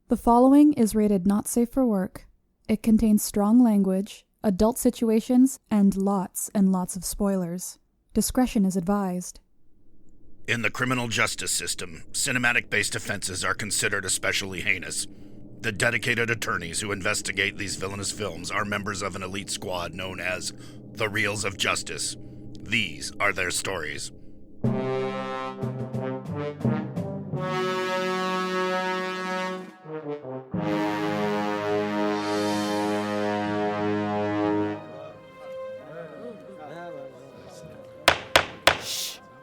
The following is rated not safe for work. It contains strong language, adult situations, and lots of spoilers. Discretion is advised. In the criminal justice system, cinematic-based offenses are considered especially heinous. The dedicated attorneys who investigate these villainous films are members of an elite squad known as the Reels of Justice. These are their stories.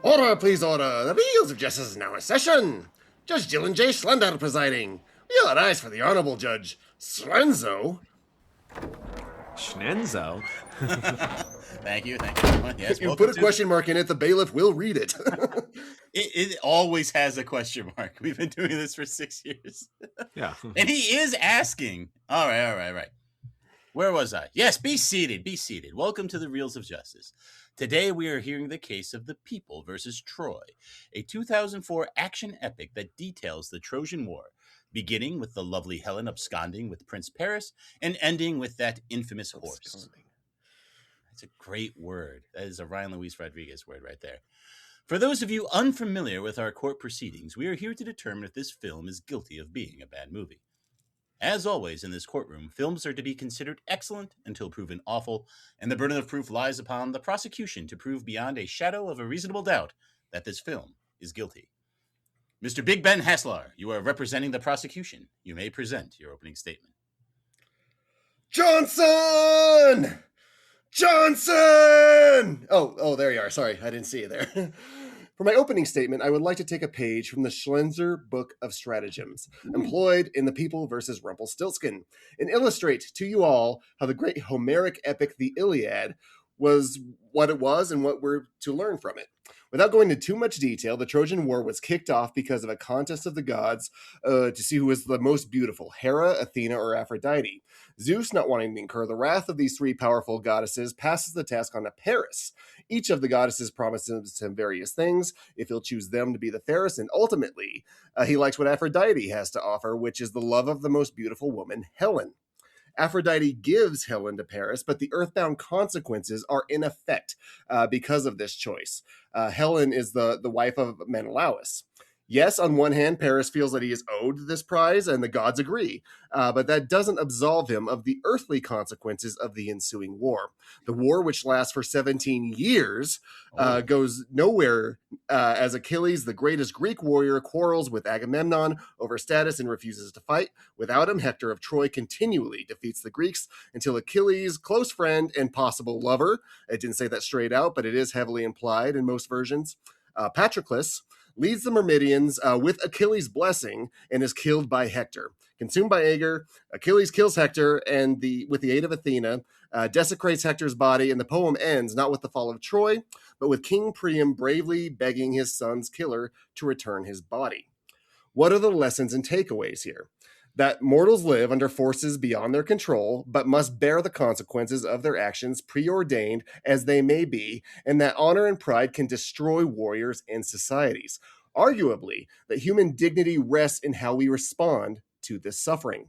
Order, please, order. The Reels of Justice is now in session. Judge Dylan J. Schlender presiding. We all rise for the Honorable Judge Schlenzo. Schnenzo? Thank you. Yes, you put a question mark in it, the bailiff will read it. It always has a question mark. We've been doing this for 6 years. Yeah. And he is asking. All right. Where was I? Yes, be seated. Welcome to the Reels of Justice. Today we are hearing the case of The People versus Troy, a 2004 action epic that details the Trojan War, beginning with the lovely Helen absconding with Prince Paris and ending with that infamous horse. That's a great word. That is a Ryan Luis Rodriguez word right there. For those of you unfamiliar with our court proceedings, we are here to determine if this film is guilty of being a bad movie. As always in this courtroom, films are to be considered excellent until proven awful, and the burden of proof lies upon the prosecution to prove beyond a shadow of a reasonable doubt that this film is guilty. Mr. Big Ben Haslar, you are representing the prosecution. You may present your opening statement. Jonsson! Oh, there you are. Sorry, I didn't see you there. For my opening statement, I would like to take a page from the Schlender Book of Stratagems, employed in The People versus Rumpelstiltskin, and illustrate to you all how the great Homeric epic The Iliad was what it was and what we're to learn from it. Without going into too much detail, the Trojan War was kicked off because of a contest of the gods to see who was the most beautiful, Hera, Athena, or Aphrodite. Zeus, not wanting to incur the wrath of these three powerful goddesses, passes the task on to Paris. Each of the goddesses promises him various things if he'll choose them to be the fairest, and ultimately, he likes what Aphrodite has to offer, which is the love of the most beautiful woman, Helen. Aphrodite gives Helen to Paris, but the earthbound consequences are in effect because of this choice. Helen is the wife of Menelaus. Yes, on one hand, Paris feels that he is owed this prize, and the gods agree. But that doesn't absolve him of the earthly consequences of the ensuing war. The war, which lasts for 17 years, goes nowhere as Achilles, the greatest Greek warrior, quarrels with Agamemnon over status and refuses to fight. Without him, Hector of Troy continually defeats the Greeks until Achilles' close friend and possible lover, I didn't say that straight out, but it is heavily implied in most versions, Patroclus, leads the Myrmidons with Achilles' blessing and is killed by Hector. Consumed by anger, Achilles kills Hector and with the aid of Athena, desecrates Hector's body, and the poem ends not with the fall of Troy, but with King Priam bravely begging his son's killer to return his body. What are the lessons and takeaways here? That mortals live under forces beyond their control, but must bear the consequences of their actions, preordained as they may be, and that honor and pride can destroy warriors and societies. Arguably, that human dignity rests in how we respond to this suffering.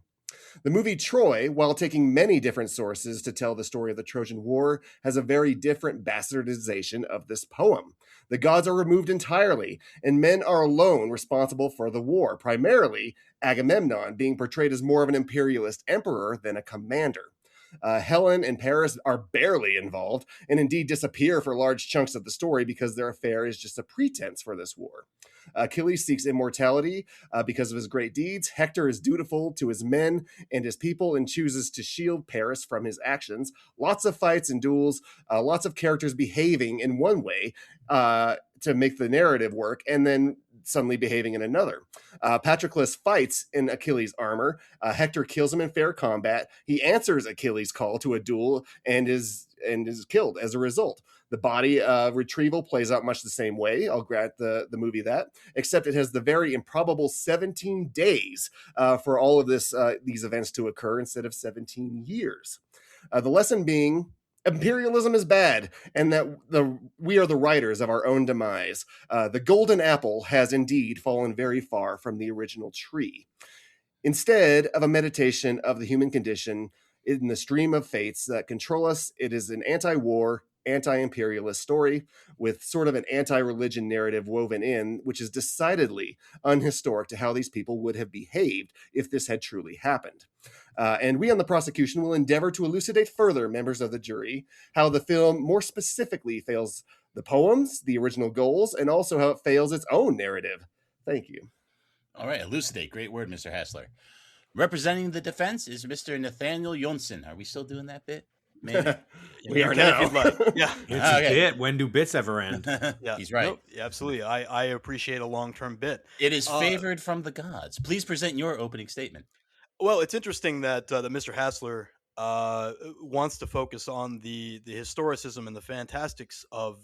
The movie Troy, while taking many different sources to tell the story of the Trojan War, has a very different bastardization of this poem. The gods are removed entirely, and men are alone responsible for the war, primarily Agamemnon being portrayed as more of an imperialist emperor than a commander. Helen and Paris are barely involved, and indeed disappear for large chunks of the story because their affair is just a pretense for this war. Achilles seeks immortality because of his great deeds. Hector is dutiful to his men and his people and chooses to shield Paris from his actions. Lots of fights and duels, lots of characters behaving in one way to make the narrative work, and then suddenly behaving in another. Patroclus fights in Achilles' armor. Hector kills him in fair combat. He answers Achilles' call to a duel and is killed as a result. The body retrieval plays out much the same way. I'll grant the movie that, except it has the very improbable 17 days for all of these events to occur instead of 17 years. The lesson being, imperialism is bad, and that we are the writers of our own demise. The golden apple has indeed fallen very far from the original tree. Instead of a meditation of the human condition in the stream of fates that control us, it is an anti-war, anti-imperialist story with sort of an anti-religion narrative woven in, which is decidedly unhistoric to how these people would have behaved if this had truly happened. And we on the prosecution will endeavor to elucidate further, members of the jury, how the film more specifically fails the poems, the original goals, and also how it fails its own narrative. Thank you. All right, elucidate. Great word, Mr. Haslar. Representing the defense is Mr. Nathaniel Jonsson. Are we still doing that bit? We are now. If you'd like. Yeah. It's a bit. When do bits ever end? Yeah. He's right. Nope, absolutely. I appreciate a long-term bit. It is favored from the gods. Please present your opening statement. Well, it's interesting that Mr. Haslar wants to focus on the historicism and the fantastics of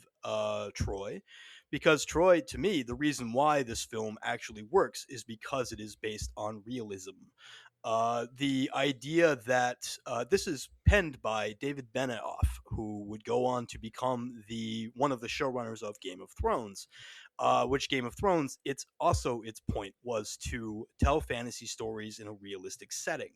Troy, because Troy, to me, the reason why this film actually works is because it is based on realism. The idea that this is penned by David Benioff, who would go on to become one of the showrunners of Game of Thrones, which Game of Thrones, its point was to tell fantasy stories in a realistic setting.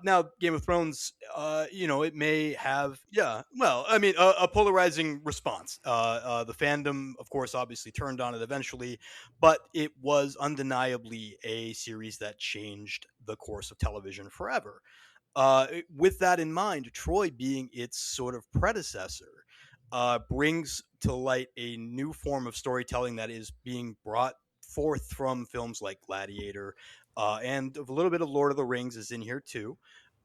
Now, Game of Thrones, it may have, a polarizing response. The fandom, of course, obviously turned on it eventually, but it was undeniably a series that changed the course of television forever. With that in mind, Troy being its sort of predecessor brings to light a new form of storytelling that is being brought forth from films like Gladiator, and a little bit of Lord of the Rings is in here too.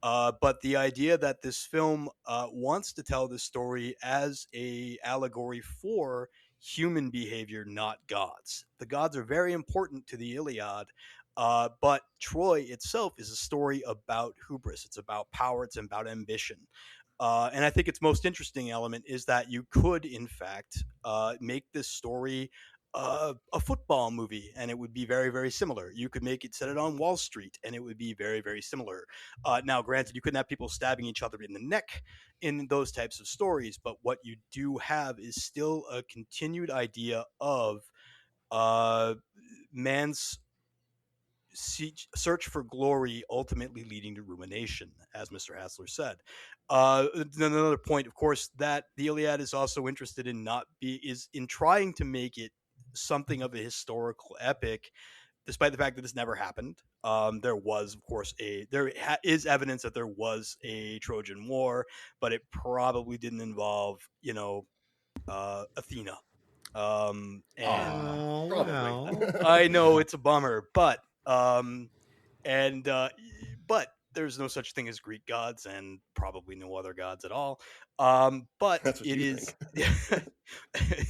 But the idea that this film wants to tell this story as a allegory for human behavior, not gods. The gods are very important to the Iliad, but Troy itself is a story about hubris. It's about power. It's about ambition. And I think its most interesting element is that you could, in fact, make this story a football movie, and it would be very, very similar. You could set it on Wall Street, and it would be very, very similar. Now, granted, you couldn't have people stabbing each other in the neck in those types of stories, but what you do have is still a continued idea of man's search for glory ultimately leading to ruination, as Mr. Haslar said. Another point, of course, that the Iliad is also interested in in trying to make it something of a historical epic, despite the fact that this never happened. There was, of course, is evidence that there was a Trojan War, but it probably didn't involve, Athena. I know it's a bummer, but there's no such thing as Greek gods, and probably no other gods at all. But That's what it you is. think.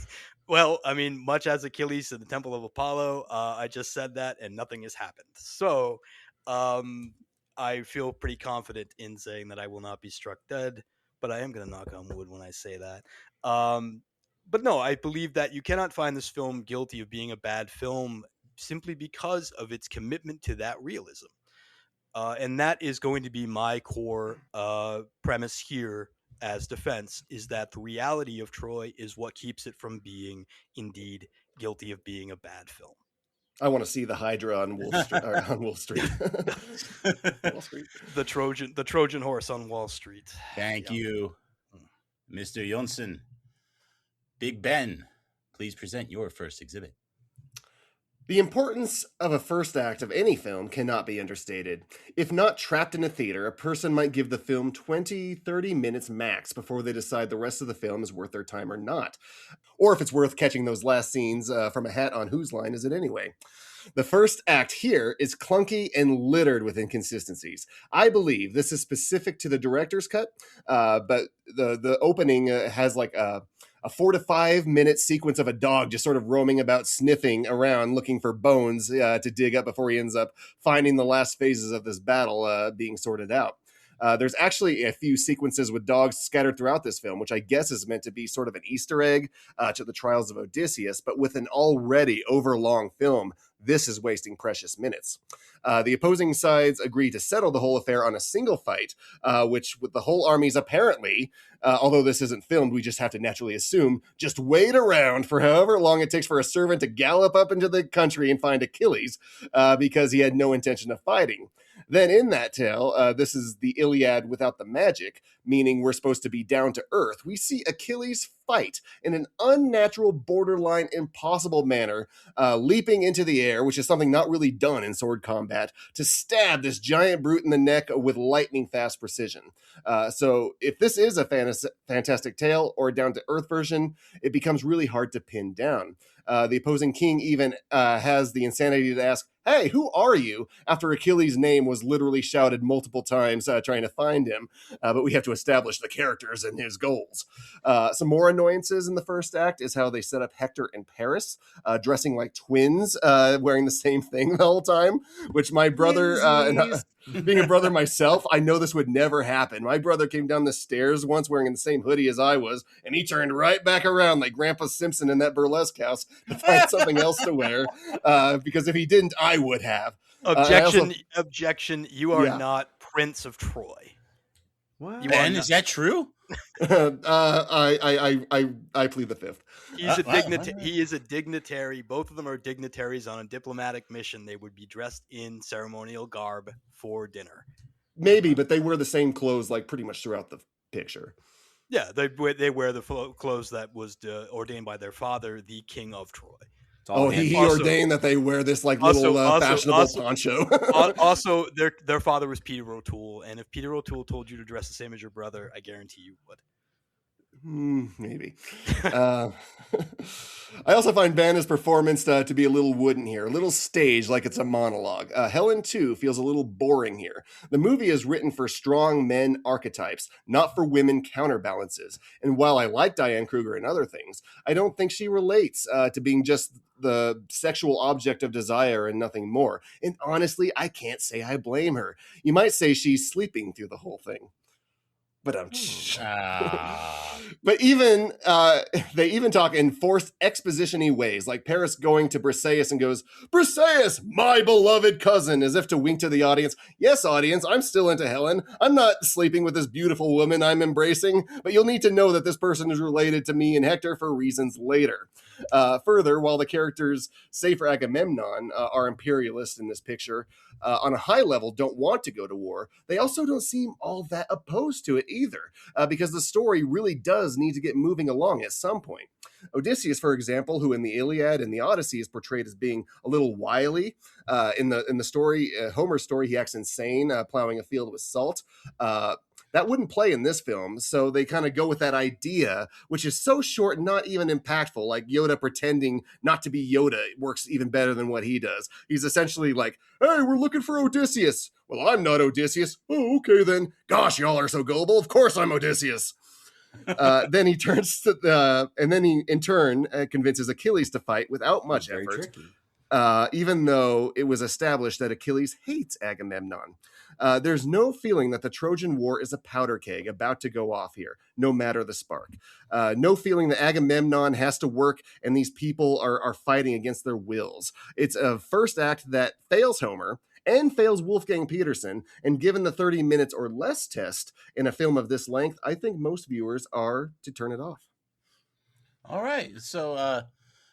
Well, I mean, much as Achilles in the Temple of Apollo, I just said that, and nothing has happened. So, I feel pretty confident in saying that I will not be struck dead, but I am going to knock on wood when I say that. But no, I believe that you cannot find this film guilty of being a bad film simply because of its commitment to that realism. And that is going to be my core premise here as defense, is that the reality of Troy is what keeps it from being indeed guilty of being a bad film. I want to see the Hydra on Wall Street. On Wall Street. Wall Street. The Trojan horse on Wall Street. Thank you, Mr. Jonsson. Big Ben, please present your first exhibit. The importance of a first act of any film cannot be understated. If not trapped in a theater, a person might give the film 20, 30 minutes max before they decide the rest of the film is worth their time or not. Or if it's worth catching those last scenes from a hat on Whose Line Is It Anyway? The first act here is clunky and littered with inconsistencies. I believe this is specific to the director's cut, but the opening has like a 4 to 5 minute sequence of a dog just sort of roaming about, sniffing around, looking for bones to dig up before he ends up finding the last phases of this battle being sorted out. There's actually a few sequences with dogs scattered throughout this film, which I guess is meant to be sort of an Easter egg to the trials of Odysseus, but with an already overlong film, this is wasting precious minutes. The opposing sides agree to settle the whole affair on a single fight, which with the whole armies apparently, although this isn't filmed, we just have to naturally assume, just wait around for however long it takes for a servant to gallop up into the country and find Achilles, because he had no intention of fighting. Then in that tale, this is the Iliad without the magic, meaning we're supposed to be down to earth. We see Achilles fight in an unnatural, borderline impossible manner, leaping into the air, which is something not really done in sword combat, to stab this giant brute in the neck with lightning fast precision. So if this is a fantastic tale or a down-to-earth version, it becomes really hard to pin down. The opposing king even has the insanity to ask, "Hey, who are you?" after Achilles' name was literally shouted multiple times trying to find him. But we have to establish the characters and his goals. Some more annoyances in the first act is how they set up Hector and Paris dressing like twins, wearing the same thing the whole time, which my brother, being a brother myself, I know this would never happen. My brother came down the stairs once wearing the same hoodie as I was, and he turned right back around like Grandpa Simpson in that burlesque house to find something else to wear, because if he didn't, I would have. Objection. You are not Prince of Troy. What? Ben, is that true? I plead the fifth. He is a dignitary. Both of them are dignitaries on a diplomatic mission. They would be dressed in ceremonial garb for dinner. Maybe, but they wear the same clothes like pretty much throughout the picture. Yeah, they wear the clothes that was ordained by their father, the King of Troy. He ordained that they wear this like little fashionable poncho. Also, their father was Peter O'Toole, and if Peter O'Toole told you to dress the same as your brother, I guarantee you would. Maybe. I also find Vanna's performance to be a little wooden here, a little staged, like it's a monologue. Helen, too, feels a little boring here. The movie is written for strong men archetypes, not for women counterbalances. And while I like Diane Kruger and other things, I don't think she relates to being just the sexual object of desire and nothing more. And honestly, I can't say I blame her. You might say she's sleeping through the whole thing. But but even they even talk in forced exposition-y ways, like Paris going to Briseis and goes, "Briseis, my beloved cousin," as if to wink to the audience. Yes, audience, I'm still into Helen. I'm not sleeping with this beautiful woman I'm embracing, but you'll need to know that this person is related to me and Hector for reasons later. Further, while the characters, say for Agamemnon, are imperialist in this picture, on a high level don't want to go to war, they also don't seem all that opposed to it either, because the story really does need to get moving along at some point. Odysseus, for example, who in the Iliad and the Odyssey is portrayed as being a little wily, in the story, Homer's story, he acts insane, plowing a field with salt. That wouldn't play in this film, so they kind of go with that idea, which is so short and not even impactful, like Yoda pretending not to be Yoda. It works even better than what he does. He's essentially like, "Hey, we're looking for Odysseus." "Well, I'm not Odysseus." "Oh, okay then." "Gosh, y'all are so gullible. Of course I'm Odysseus." Then he turns to and then he in turn convinces Achilles to fight without much effort. Even though it was established that Achilles hates Agamemnon. There's no feeling that the Trojan War is a powder keg about to go off here, no matter the spark. No feeling that Agamemnon has to work and these people are fighting against their wills. It's a first act that fails Homer and fails Wolfgang Peterson, and given the 30 minutes or less test in a film of this length, I think most viewers are to turn it off. All right, so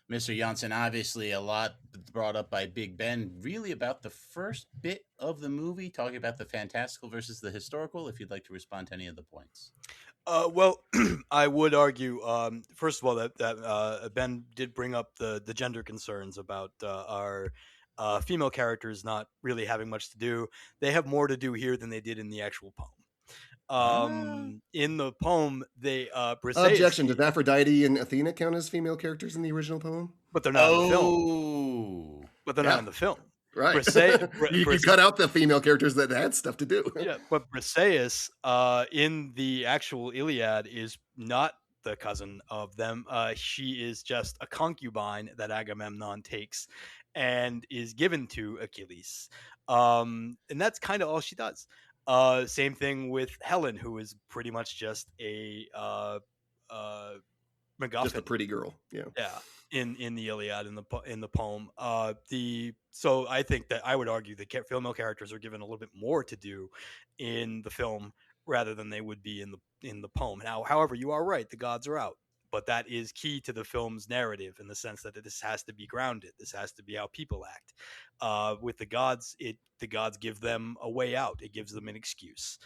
Mr. Jonsson, obviously a lot brought up by Big Ben, really about the first bit of the movie, talking about the fantastical versus the historical, if you'd like to respond to any of the points. Well, I would argue, first of all, that Ben did bring up the gender concerns about our female characters not really having much to do. They have more to do here than they did in the actual poem. In the poem, they Briseis, objection. Did Aphrodite and Athena count as female characters in the original poem? But they're not in the film. But they're not in the film. Right. You cut out the female characters that had stuff to do. Yeah, but Briseis in the actual Iliad is not the cousin of them. She is just a concubine that Agamemnon takes and is given to Achilles. And that's kind of all she does. Same thing with Helen, who is pretty much just a MacGuffin. Just a pretty girl. Yeah. In the Iliad, in the poem. So I think that I would argue that female characters are given a little bit more to do in the film rather than they would be in the poem. Now, however, you are right, the gods are out. But that is key to the film's narrative in the sense that this has to be grounded. This has to be how people act. With the gods, the gods give them a way out. It gives them an excuse.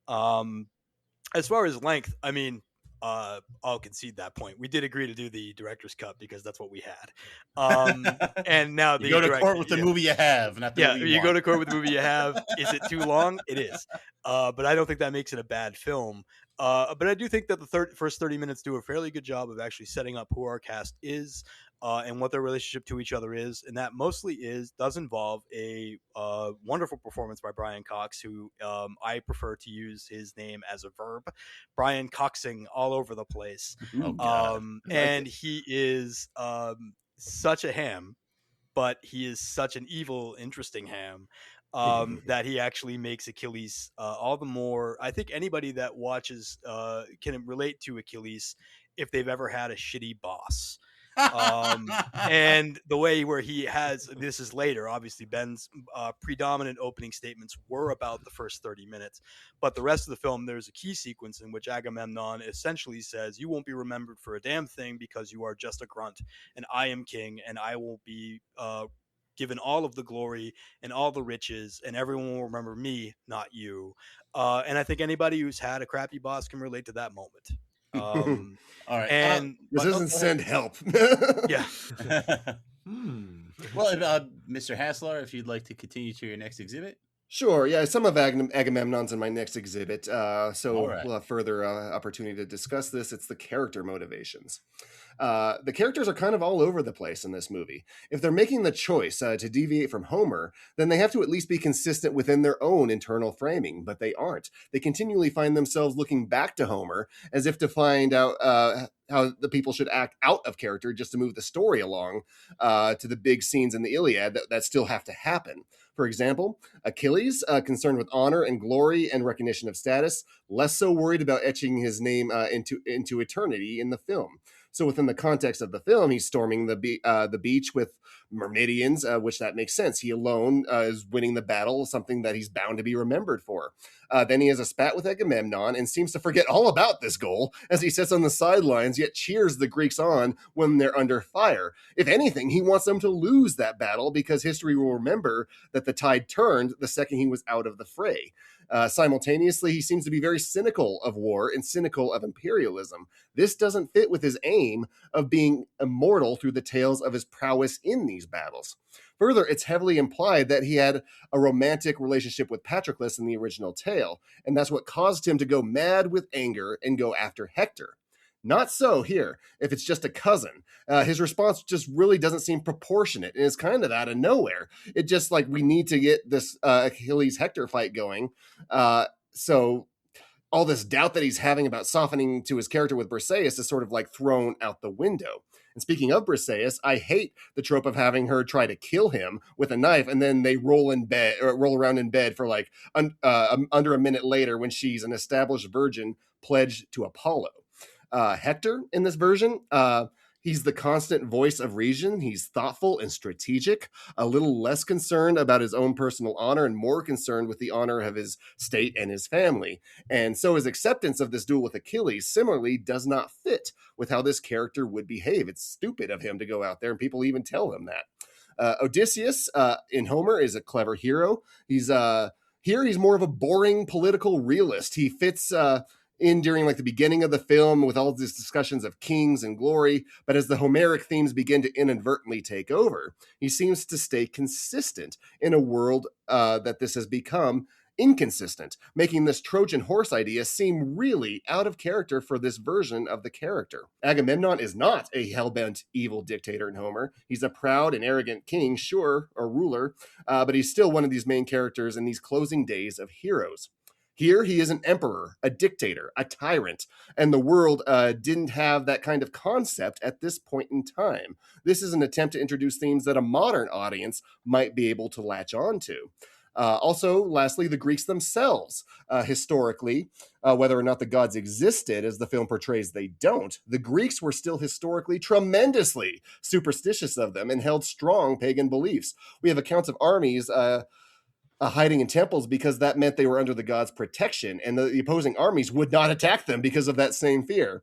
As far as length, I mean, I'll concede that point. We did agree to do the director's cut because that's what we had. And now you go to court with the movie you have, not the movie you go to court with the movie you have. Is it too long? It is. But I don't think that makes it a bad film. But I do think that the first 30 minutes do a fairly good job of actually setting up who our cast is and what their relationship to each other is. And that mostly does involve a wonderful performance by Brian Cox, who I prefer to use his name as a verb. Brian Coxing all over the place. And he is such a ham, but he is such an evil, interesting ham. That he actually makes Achilles all the more. I think anybody that watches can relate to Achilles if they've ever had a shitty boss. And the way where he has, this is later, obviously Ben's predominant opening statements were about the first 30 minutes, but the rest of the film, there's a key sequence in which Agamemnon essentially says, you won't be remembered for a damn thing because you are just a grunt, and I am king, and I will be given all of the glory and all the riches, and everyone will remember me, not you. And I think anybody who's had a crappy boss can relate to that moment. All right. And this doesn't send help. Yeah. Well, Mr. Haslar, if you'd like to continue to your next exhibit. Sure, yeah, some of Agamemnon's in my next exhibit, so right. We'll have further opportunity to discuss this. It's the character motivations. The characters are kind of all over the place in this movie. If they're making the choice to deviate from Homer, then they have to at least be consistent within their own internal framing, but they aren't. They continually find themselves looking back to Homer as if to find out how the people should act out of character just to move the story along to the big scenes in the Iliad that still have to happen. For example, Achilles, concerned with honor and glory and recognition of status, less so worried about etching his name into eternity in the film. So within the context of the film, he's storming the beach with Myrmidons, which that makes sense. He alone is winning the battle, something that he's bound to be remembered for. Then he has a spat with Agamemnon and seems to forget all about this goal as he sits on the sidelines, yet cheers the Greeks on when they're under fire. If anything, he wants them to lose that battle because history will remember that the tide turned the second he was out of the fray. Simultaneously, he seems to be very cynical of war and cynical of imperialism. This doesn't fit with his aim of being immortal through the tales of his prowess in these battles. Further, it's heavily implied that he had a romantic relationship with Patroclus in the original tale, and that's what caused him to go mad with anger and go after Hector. Not so here. If it's just a cousin, his response just really doesn't seem proportionate, and it's kind of out of nowhere. It just like, we need to get this Achilles Hector fight going. So all this doubt that he's having about softening to his character with Briseis is sort of like thrown out the window. And speaking of Briseis, I hate the trope of having her try to kill him with a knife, and then they roll around in bed for like under a minute later when she's an established virgin pledged to Apollo. Hector in this version, he's the constant voice of reason. He's thoughtful and strategic, a little less concerned about his own personal honor and more concerned with the honor of his state and his family. And so his acceptance of this duel with Achilles similarly does not fit with how this character would behave. It's stupid of him to go out there, and people even tell him that. Odysseus in Homer is a clever hero. He's more of a boring political realist. He fits in during like the beginning of the film with all these discussions of kings and glory, but as the Homeric themes begin to inadvertently take over, he seems to stay consistent in a world that this has become inconsistent, making this Trojan horse idea seem really out of character for this version of the character. Agamemnon is not a hellbent evil dictator in Homer. He's a proud and arrogant king, sure, or ruler, but he's still one of these main characters in these closing days of Heroes. Here, he is an emperor, a dictator, a tyrant, and the world didn't have that kind of concept at this point in time. This is an attempt to introduce themes that a modern audience might be able to latch on to. Also, lastly, the Greeks themselves, historically, whether or not the gods existed, as the film portrays they don't, the Greeks were still historically tremendously superstitious of them and held strong pagan beliefs. We have accounts of armies hiding in temples because that meant they were under the gods' protection, and the opposing armies would not attack them because of that same fear.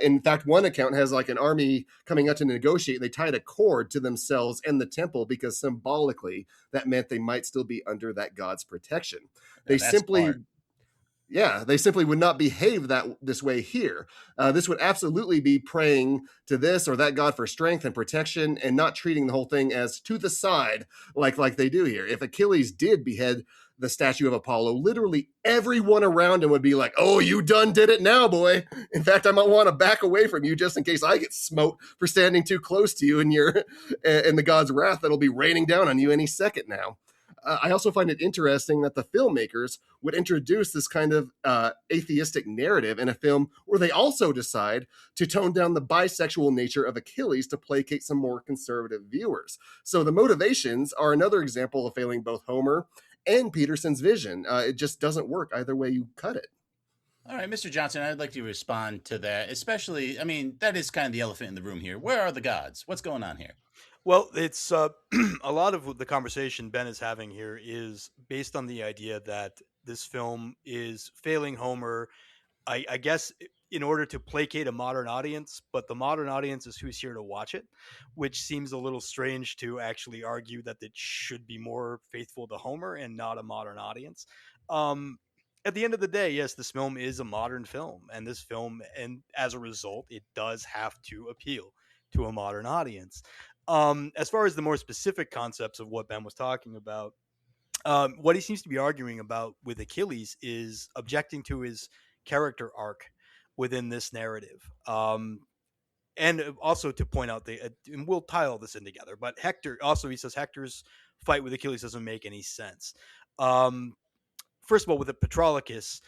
In fact, one account has like an army coming out to negotiate. They tied a cord to themselves and the temple because symbolically that meant they might still be under that god's protection. They simply smart. Yeah, they simply would not behave this way here. This would absolutely be praying to this or that god for strength and protection, and not treating the whole thing as to the side like they do here. If Achilles did behead the statue of Apollo, literally everyone around him would be like, "Oh, you done did it now, boy. In fact, I might want to back away from you just in case I get smote for standing too close to you and the god's wrath that'll be raining down on you any second now." I also find it interesting that the filmmakers would introduce this kind of atheistic narrative in a film where they also decide to tone down the bisexual nature of Achilles to placate some more conservative viewers. So the motivations are another example of failing both Homer and Peterson's vision. It just doesn't work either way you cut it. All right, Mr. Jonsson, I'd like to respond to that, especially, I mean, that is kind of the elephant in the room here. Where are the gods? What's going on here? Well, it's a lot of the conversation Ben is having here is based on the idea that this film is failing Homer, I guess, in order to placate a modern audience, but the modern audience is who's here to watch it, which seems a little strange to actually argue that it should be more faithful to Homer and not a modern audience. At the end of the day, yes, this film is a modern film, and as a result, it does have to appeal to a modern audience. As far as the more specific concepts of what Ben was talking about, what he seems to be arguing about with Achilles is objecting to his character arc within this narrative. And also to point out, and we'll tie all this in together, but Hector, also he says Hector's fight with Achilles doesn't make any sense. First of all, with the Patroclus,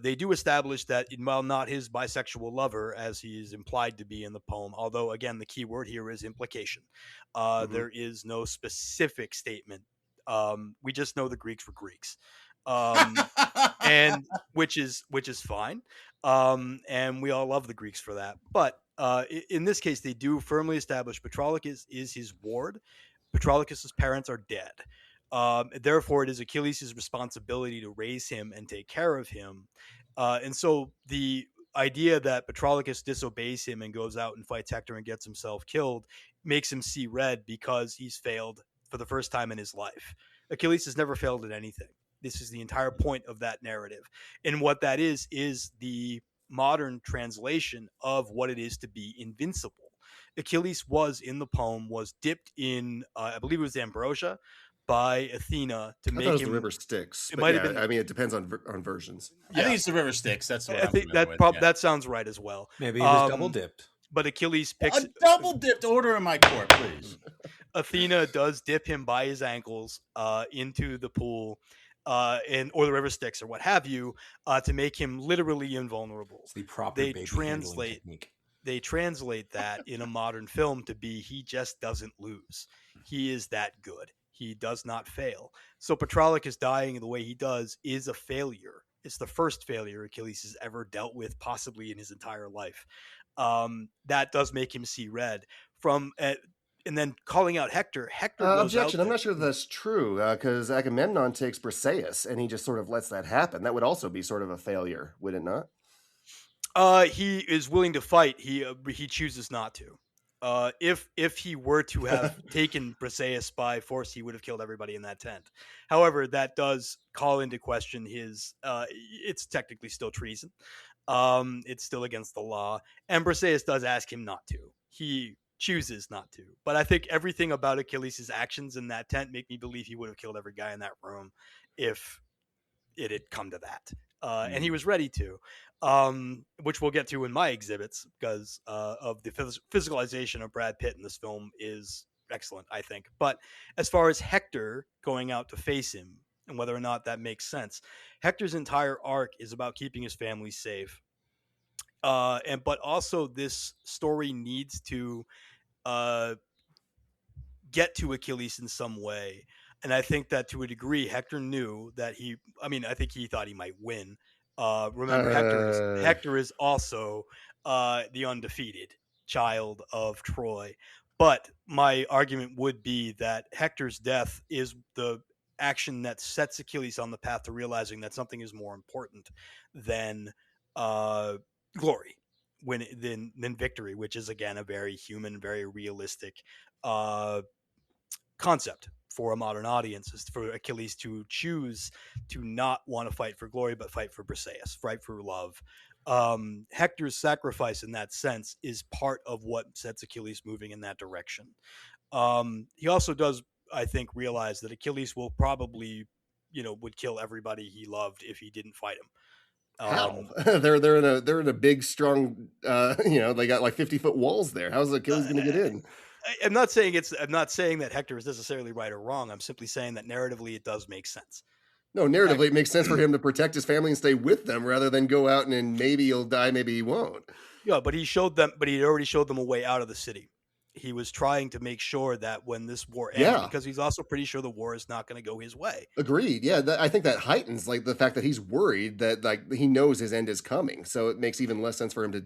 they do establish that while not his bisexual lover, as he is implied to be in the poem, although, again, the key word here is implication. There is no specific statement. We just know the Greeks were Greeks, and which is fine. And we all love the Greeks for that. But in this case, they do firmly establish Patroclus is his ward. Patroclus's parents are dead. Therefore, it is Achilles' responsibility to raise him and take care of him. And so the idea that Patroclus disobeys him and goes out and fights Hector and gets himself killed makes him see red because he's failed for the first time in his life. Achilles has never failed at anything. This is the entire point of that narrative. And what that is the modern translation of what it is to be invincible. Achilles was dipped in, I believe it was ambrosia, by Athena to make him the river Styx. It might have been. I mean, it depends on versions. I think it's the river Styx. That's what I think that sounds right as well. Maybe he was double dipped. But Achilles picks a double dipped. Order in my court, please. Athena does dip him by his ankles into the pool, or the river Styx or what have you, to make him literally invulnerable. It's the proper baby handling technique. They translate that in a modern film to be he just doesn't lose. He is that good. He does not fail. So Patroclus dying the way he does is a failure. It's the first failure Achilles has ever dealt with, possibly in his entire life. That does make him see red. And then calling out Hector. Objection. I'm not sure that's true, because Agamemnon takes Briseis, and he just sort of lets that happen. That would also be sort of a failure, would it not? He is willing to fight. He chooses not to. If he were to have taken Briseis by force, he would have killed everybody in that tent. However, that does call into question his. It's technically still treason. It's still against the law, and Briseis does ask him not to. He chooses not to. But I think everything about Achilles' actions in that tent make me believe he would have killed every guy in that room if it had come to that. And he was ready to. Which we'll get to in my exhibits because of the physicalization of Brad Pitt in this film is excellent, I think. But as far as Hector going out to face him and whether or not that makes sense, Hector's entire arc is about keeping his family safe. But also this story needs to get to Achilles in some way. And I think that to a degree, Hector knew that I think he thought he might win. Remember, Hector is also the undefeated child of Troy. But my argument would be that Hector's death is the action that sets Achilles on the path to realizing that something is more important than glory than victory, which is, again, a very human, very realistic concept for a modern audience, is for Achilles to choose to not want to fight for glory, but fight for Briseis, fight for love. Hector's sacrifice in that sense is part of what sets Achilles moving in that direction. He also does, I think, realize that Achilles will probably, would kill everybody he loved if he didn't fight him. How? They're in a big, strong, they got like 50-foot walls there. How's Achilles going to get in? I'm not saying that Hector is necessarily right or wrong. I'm simply saying that narratively it does make sense. No, narratively, it makes sense for him to protect his family and stay with them rather than go out and maybe he'll die, maybe he won't. Yeah, but he already showed them a way out of the city. He was trying to make sure that when this war ended, because he's also pretty sure the war is not going to go his way. Agreed. Yeah, I think that heightens like the fact that he's worried that like he knows his end is coming. So it makes even less sense for him to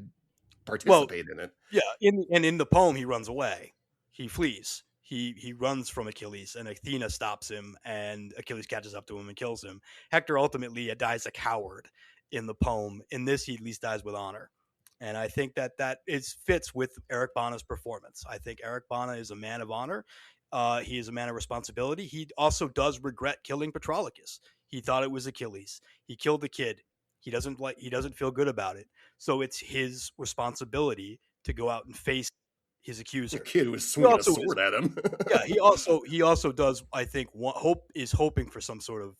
participate in it. Yeah, in the poem, he runs away. He flees. He runs from Achilles, and Athena stops him, and Achilles catches up to him and kills him. Hector ultimately dies a coward in the poem. In this, he at least dies with honor. And I think that fits with Eric Bana's performance. I think Eric Bana is a man of honor. He is a man of responsibility. He also does regret killing Patroclus. He thought it was Achilles. He killed the kid. He doesn't feel good about it. So it's his responsibility to go out and face his accuser. The kid was swinging a sword at him. Yeah, he also does, I think, hoping for some sort of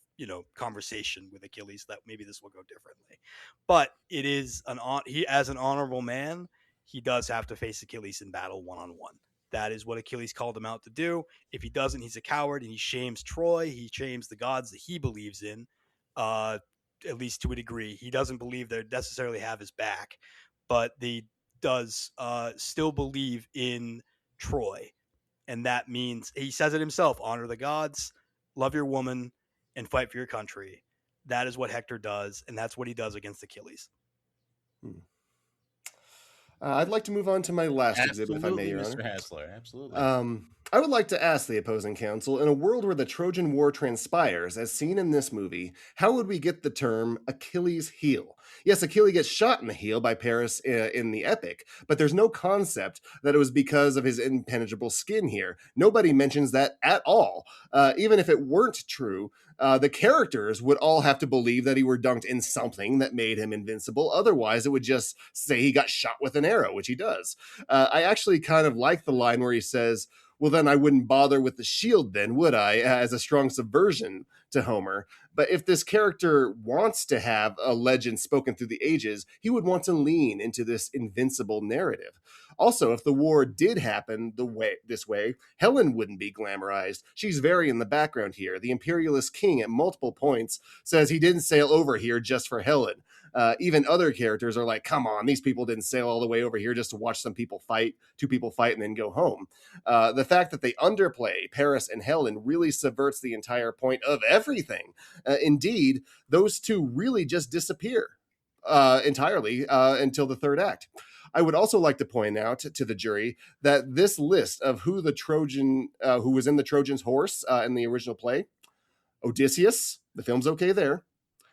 conversation with Achilles that maybe this will go differently. But it is as an honorable man, he does have to face Achilles in battle one-on-one. That is what Achilles called him out to do. If he doesn't, he's a coward, and he shames Troy. He shames the gods that he believes in, at least to a degree. He doesn't believe they necessarily have his back, but he does still believe in Troy. And that means, he says it himself, honor the gods, love your woman, and fight for your country. That is what Hector does, and that's what he does against Achilles. I'd like to move on to my last exhibit, if I may, Your Honor. Mr. Haslar, absolutely. I would like to ask the opposing counsel, in a world where the Trojan War transpires, as seen in this movie, how would we get the term Achilles' heel? Yes, Achilles gets shot in the heel by Paris in the epic, but there's no concept that it was because of his impenetrable skin here. Nobody mentions that at all. Even if it weren't true, the characters would all have to believe that he were dunked in something that made him invincible. Otherwise, it would just say he got shot with an arrow, which he does. I actually kind of like the line where he says, well, then I wouldn't bother with the shield then, would I? As a strong subversion to Homer. But if this character wants to have a legend spoken through the ages, he would want to lean into this invincible narrative. Also, if the war did happen this way, Helen wouldn't be glamorized. She's very in the background here. The imperialist king at multiple points says he didn't sail over here just for Helen. Even other characters are like, come on, these people didn't sail all the way over here just to watch two people fight, and then go home. The fact that they underplay Paris and Helen really subverts the entire point of everything. Indeed, those two really just disappear entirely until the third act. I would also like to point out to the jury that this list of who was in the Trojan's horse in the original play: Odysseus, the film's okay there.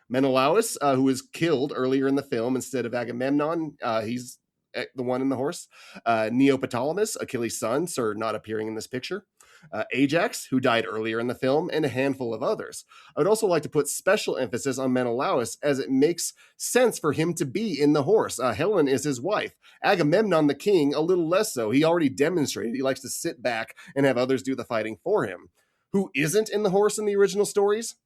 Menelaus, who was killed earlier in the film instead of Agamemnon, he's the one in the horse. Neoptolemus, Achilles' son, sir, not appearing in this picture. Ajax, who died earlier in the film, and a handful of others. I would also like to put special emphasis on Menelaus, as it makes sense for him to be in the horse. Helen is his wife. Agamemnon, the king, a little less so. He already demonstrated he likes to sit back and have others do the fighting for him. Who isn't in the horse in the original stories?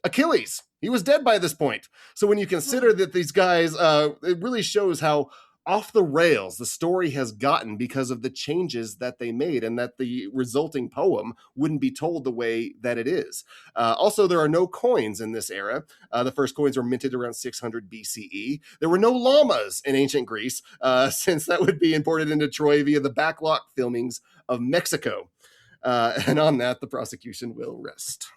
Achilles. He was dead by this point. So when you consider that these guys, it really shows how off the rails the story has gotten because of the changes that they made, and that the resulting poem wouldn't be told the way that it is. Also, there are no coins in this era. The first coins were minted around 600 BCE. There were no llamas in ancient Greece, since that would be imported into Troy via the backlot filmings of Mexico. And on that, the prosecution will rest.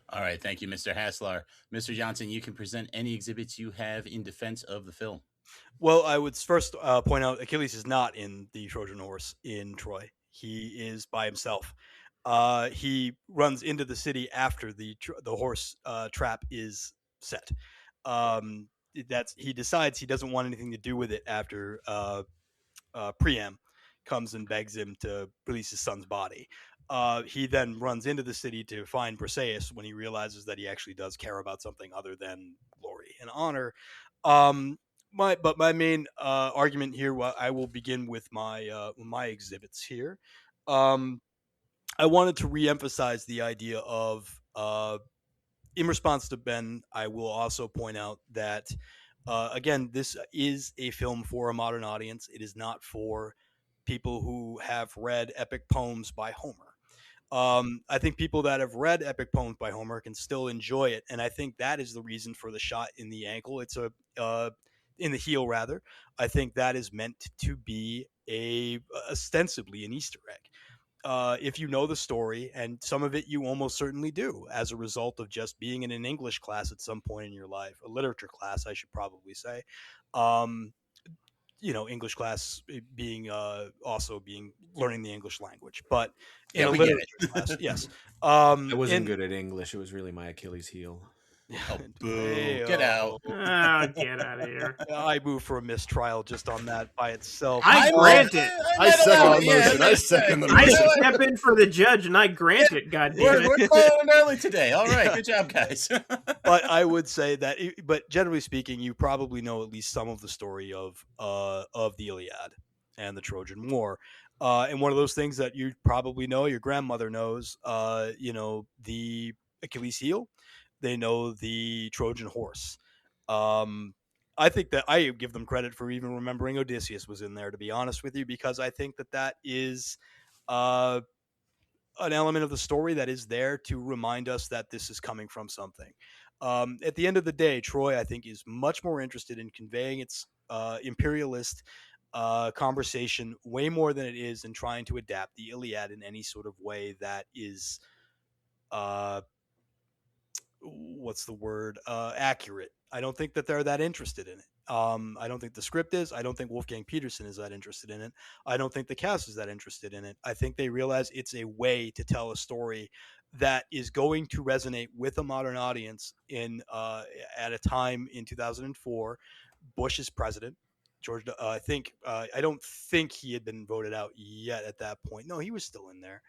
All right. Thank you, Mr. Haslar. Mr. Jonsson, you can present any exhibits you have in defense of the film. Well, I would first point out Achilles is not in the Trojan horse in Troy. He is by himself. He runs into the city after the horse trap is set. He decides he doesn't want anything to do with it after Priam comes and begs him to release his son's body. He then runs into the city to find Briseis when he realizes that he actually does care about something other than glory and honor. My main argument here, I will begin with my exhibits here. I wanted to reemphasize the idea of, in response to Ben, I will also point out that, again, this is a film for a modern audience. It is not for people who have read epic poems by Homer. I think people that have read epic poems by Homer can still enjoy it, and I think that is the reason for the shot in the ankle. It's in the heel, rather. I think that is meant to be ostensibly an Easter egg. If you know the story, and some of it you almost certainly do, as a result of just being in an English class at some point in your life, a literature class, I should probably say. English class being learning the English language, but in a literature class, yes. I wasn't good at English. It was really my Achilles heel. Oh, boo. Get out. Get out of here. I move for a mistrial just on that by itself. I grant it. I second the motion. I second the I motion. step in for the judge and I grant it, goddammit. We're calling early today. All right. Good job, guys. But I would say that, but generally speaking, you probably know at least some of the story of the Iliad and the Trojan War. And one of those things that you probably know, your grandmother knows, the Achilles heel. They know the Trojan horse. I think that I give them credit for even remembering Odysseus was in there, to be honest with you, because I think that is an element of the story that is there to remind us that this is coming from something. At the end of the day, Troy, I think, is much more interested in conveying its imperialist conversation way more than it is in trying to adapt the Iliad in any sort of way that is accurate. I don't think that they're that interested in it. I don't think the script is. I don't think Wolfgang Petersen is that interested in it. I don't think the cast is that interested in it. I think they realize it's a way to tell a story that is going to resonate with a modern audience at a time in 2004. Bush is president. George, I don't think he had been voted out yet at that point. No, he was still in there.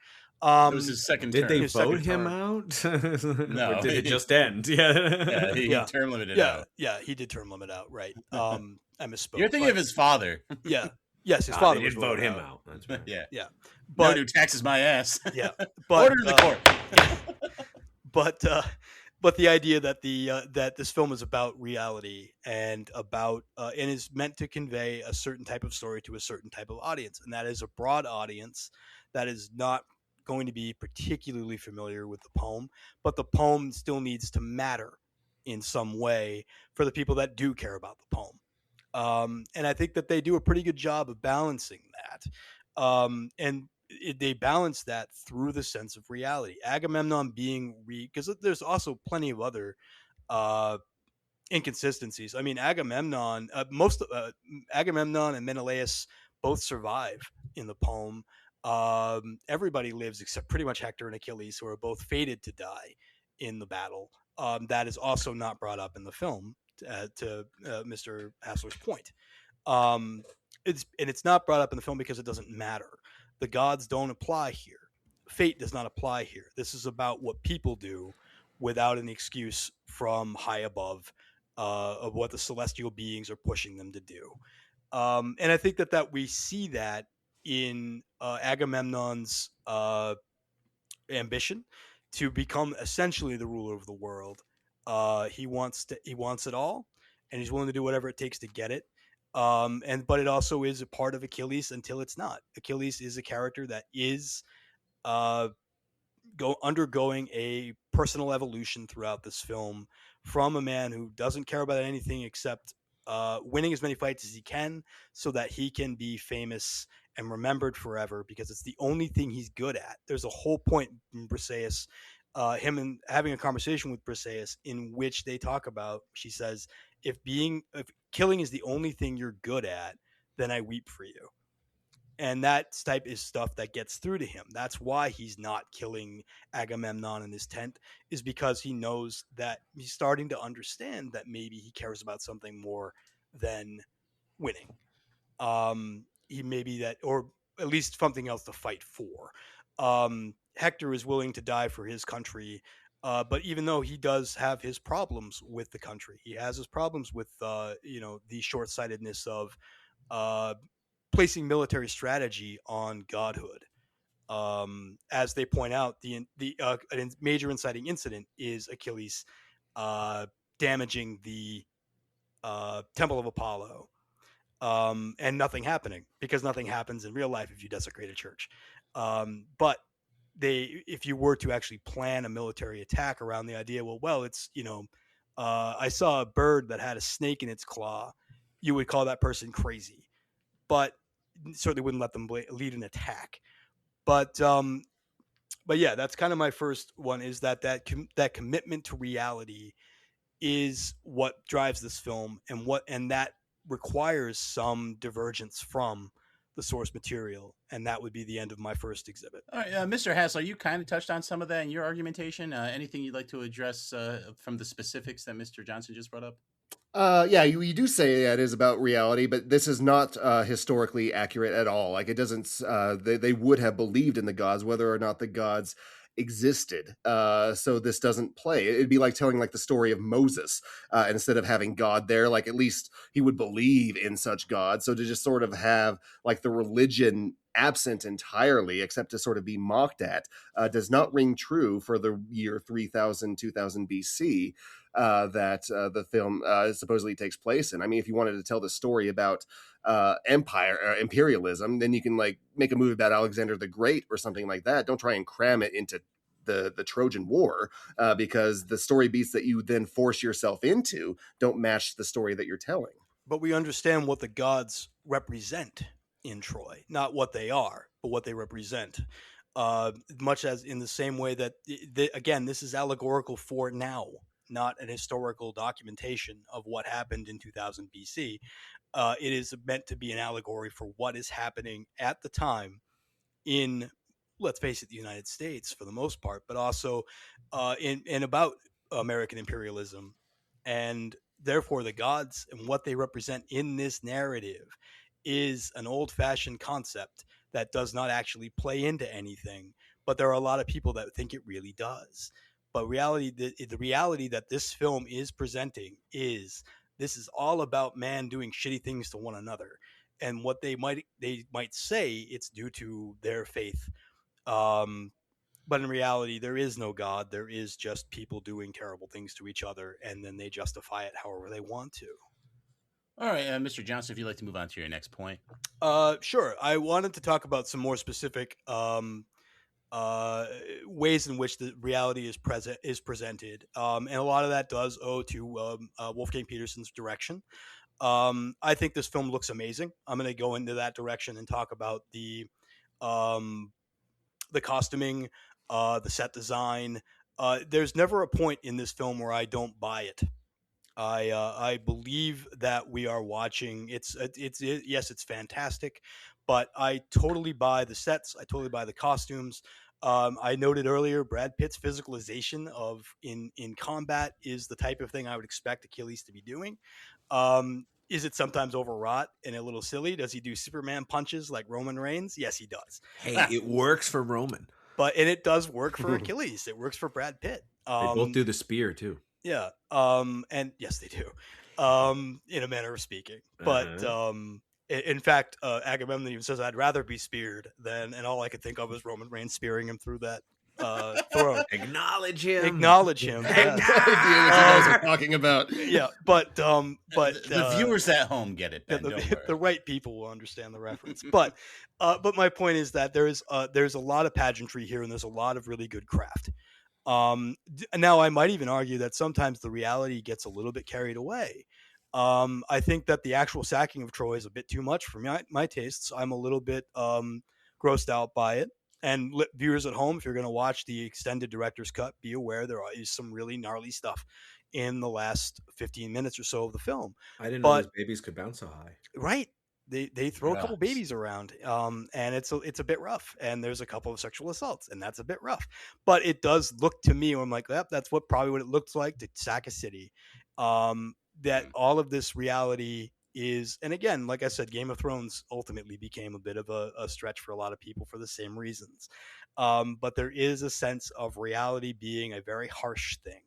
It was his second term. Did they vote him out? No. Or did it just end? Yeah, he term limited out. Yeah, he did term limit out, right. I misspoke. You're thinking of his father. Yeah. Yes, his father did vote him out. That's right. Yeah. Yeah. But no new taxes my ass. Yeah. But, order to the court. But the idea that that this film is about reality and about and is meant to convey a certain type of story to a certain type of audience, and that is a broad audience that is not going to be particularly familiar with the poem, but the poem still needs to matter in some way for the people that do care about the poem. And I think that they do a pretty good job of balancing that. They balance that through the sense of reality. Agamemnon being because there's also plenty of other inconsistencies. I mean, Agamemnon and Menelaus both survive in the poem. Everybody lives except pretty much Hector and Achilles, who are both fated to die in the battle. That is also not brought up in the film, to Mr. Haslar's point. It's not brought up in the film because it doesn't matter. The gods don't apply here. Fate does not apply here. This is about what people do without an excuse from high above of what the celestial beings are pushing them to do. And I think that we see that in Agamemnon's ambition to become essentially the ruler of the world. He wants it all, and he's willing to do whatever it takes to get it. But it also is a part of Achilles until it's not. Achilles is a character that is undergoing a personal evolution throughout this film from a man who doesn't care about anything except winning as many fights as he can so that he can be famous and remembered forever because it's the only thing he's good at. There's a whole point in Briseis, him and having a conversation with Briseis in which they talk about, she says, if killing is the only thing you're good at, then I weep for you. And that type is stuff that gets through to him. That's why he's not killing Agamemnon in his tent, is because he knows that he's starting to understand that maybe he cares about something more than winning. He maybe that, or at least something else to fight for. Hector is willing to die for his country, but even though he does have his problems with the country, he has his problems with the short-sightedness of placing military strategy on godhood. As they point out, the major inciting incident is Achilles damaging the Temple of Apollo, and nothing happening, because nothing happens in real life if you desecrate a church. But if you were to actually plan a military attack around the idea, it's I saw a bird that had a snake in its claw, you would call that person crazy, but certainly wouldn't let them lead an attack. But yeah, that's kind of my first one, is that commitment to reality is what drives this film, and that requires some divergence from the source material, and that would be the end of my first exhibit. All right, Mr. Haslar, you kind of touched on some of that in your argumentation. Anything you'd like to address from the specifics that Mr. Jonsson just brought up? Yeah, you do say that it is about reality, but this is not historically accurate at all. Like, it doesn't. They would have believed in the gods, whether or not the gods existed. So this doesn't play. It'd be like telling like the story of Moses instead of having God there. Like, at least he would believe in such God. So to just sort of have like the religion absent entirely, except to sort of be mocked at, does not ring true for the year 3000, 2000 BC. That the film supposedly takes place in. I mean, if you wanted to tell the story about imperialism, then you can like make a movie about Alexander the Great or something like that. Don't try and cram it into the Trojan War, because the story beats that you then force yourself into don't match the story that you're telling. But we understand what the gods represent in Troy, not what they are, but what they represent. Much as in the same way that, again, this is allegorical for now, not an historical documentation of what happened in 2000 BC. It is meant to be an allegory for what is happening at the time in, let's face it, the United States for the most part, but also in about American imperialism. And therefore the gods and what they represent in this narrative is an old-fashioned concept that does not actually play into anything, but there are a lot of people that think it really does. But the reality that this film is presenting is, this is all about man doing shitty things to one another, and what they might say it's due to their faith, but in reality there is no God. There is just people doing terrible things to each other, and then they justify it however they want to. All right, Mr. Jonsson, if you'd like to move on to your next point. Sure. I wanted to talk about some more specific ways in which the reality is presented, and a lot of that does owe to Wolfgang Petersen's direction. I think this film looks amazing. I'm going to go into that direction and talk about the costuming, the set design. There's never a point in this film where I don't buy it. I believe that we are watching. Yes, it's fantastic, but I totally buy the sets. I totally buy the costumes. I noted earlier, Brad Pitt's physicalization in combat is the type of thing I would expect Achilles to be doing. Is it sometimes overwrought and a little silly? Does he do Superman punches like Roman Reigns? Yes, he does. Hey, it works for Roman. And it does work for Achilles. It works for Brad Pitt. They both do the spear too. Yeah. And yes, they do. In a manner of speaking. But in fact, Agamemnon even says, "I'd rather be speared than," and all I could think of was Roman Reigns spearing him through that throne. Acknowledge him. Acknowledge him. What you guys are talking about. Yeah, but the viewers at home get it, Ben, the right people will understand the reference. But my point is that there's a lot of pageantry here, and there's a lot of really good craft. Now I might even argue that sometimes the reality gets a little bit carried away. I think that the actual sacking of Troy is a bit too much for my tastes. I'm a little bit grossed out by it. And viewers at home, if you're going to watch the extended director's cut, be aware there is some really gnarly stuff in the last 15 minutes or so of the film. I didn't know But those babies could bounce so high. right, they throw a couple Drugs. babies around, and it's a bit rough. And there's a couple of sexual assaults, and that's a bit rough. But it does look to me, where I'm like, yep, that's probably what it looks like to sack a city. That all of this reality is, and again, like I said, Game of Thrones ultimately became a bit of a stretch for a lot of people for the same reasons. But there is a sense of reality being a very harsh thing.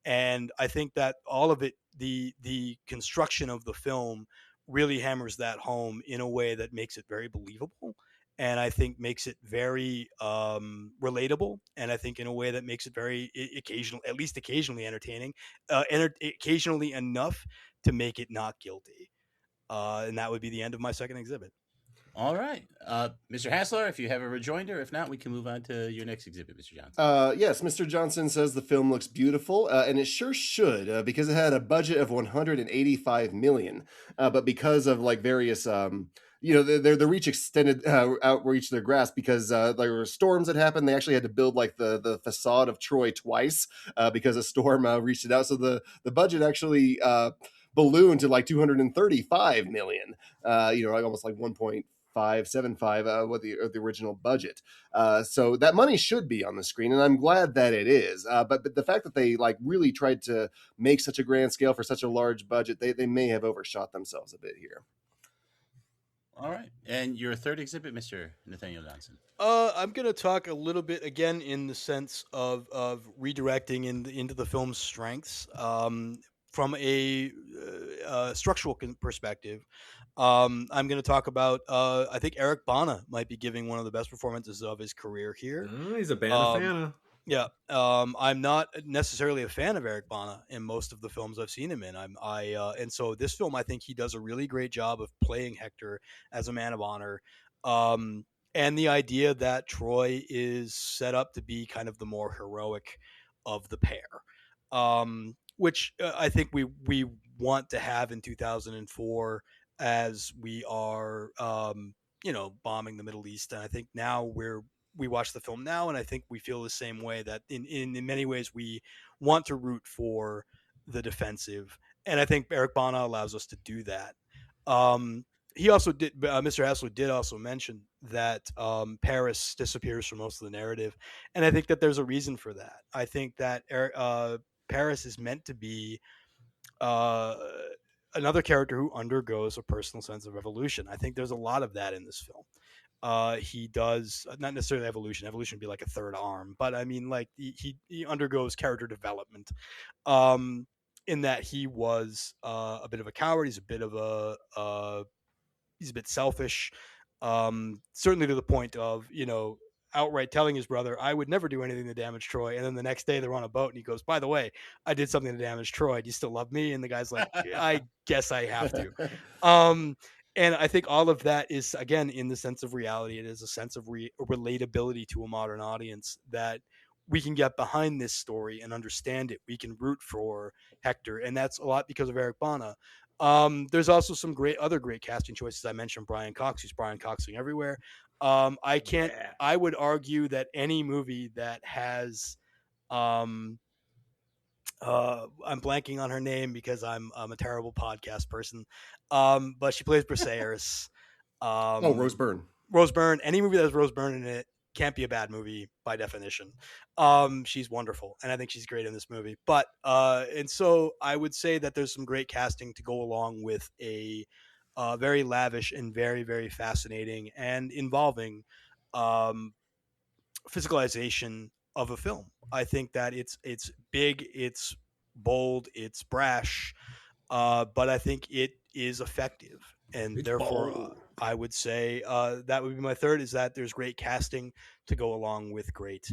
And I think that all of it, the construction of the film really hammers that home in a way that makes it very believable, and I think makes it very relatable, and I think in a way that makes it very occasional, at least occasionally entertaining, occasionally enough to make it not guilty. And that would be the end of my second exhibit. All right. Mr. Haslar, if you have a rejoinder. If not, we can move on to your next exhibit, Mr. Jonsson. Yes, Mr. Jonsson says the film looks beautiful, and it sure should, because it had a budget of 185 million. But because of like various, the reach extended outreach their grasp, because there were storms that happened. They actually had to build like the facade of Troy twice because a storm reached it out. So the budget actually ballooned to like 235 million. Like almost like 1.575 what the original budget. So that money should be on the screen, and I'm glad that it is. But the fact that they like really tried to make such a grand scale for such a large budget, they may have overshot themselves a bit here. All right. And your third exhibit, Mr. Nathaniel Jonsson. I'm going to talk a little bit again in the sense of redirecting into the film's strengths. From a structural perspective, I'm going to talk about, I think Eric Bana might be giving one of the best performances of his career here. He's a fan. Yeah. I'm not necessarily a fan of Eric Bana in most of the films I've seen him in. And so this film, I think he does a really great job of playing Hector as a man of honor. And the idea that Troy is set up to be kind of the more heroic of the pair. Which I think we want to have in 2004 as we are, bombing the Middle East. And I think now we watch the film now, and I think we feel the same way, that in many ways we want to root for the defensive. And I think Eric Bana allows us to do that. He also did, Mr. Haslar did also mention that Paris disappears from most of the narrative. And I think that there's a reason for that. I think that Paris is meant to be another character who undergoes a personal sense of evolution. I think there's a lot of that in this film. He does not necessarily evolution. Evolution would be like a third arm, but I mean, like he undergoes character development. In that he was a bit of a coward. He's a bit of he's a bit selfish. Certainly to the point of, outright telling his brother, I would never do anything to damage Troy. And then the next day they're on a boat and he goes, by the way, I did something to damage Troy. Do you still love me? And the guy's like, I guess I have to. And I think all of that is, again, in the sense of reality. It is a sense of relatability to a modern audience, that we can get behind this story and understand it. We can root for Hector. And that's a lot because of Eric Bana. There's also some other great casting choices. I mentioned Brian Cox, who's Brian Coxing everywhere. I would argue that any movie that has, I'm blanking on her name because I'm a terrible podcast person. But she plays Briseis. Rose Byrne. Rose Byrne. Any movie that has Rose Byrne in it can't be a bad movie by definition. She's wonderful, and I think she's great in this movie. But and so I would say that there's some great casting to go along with a very lavish and very, very fascinating and involving physicalization of a film. I think that it's big, it's bold, it's brash, but I think it is effective, and therefore I would say that would be my third. Is that there's great casting to go along with great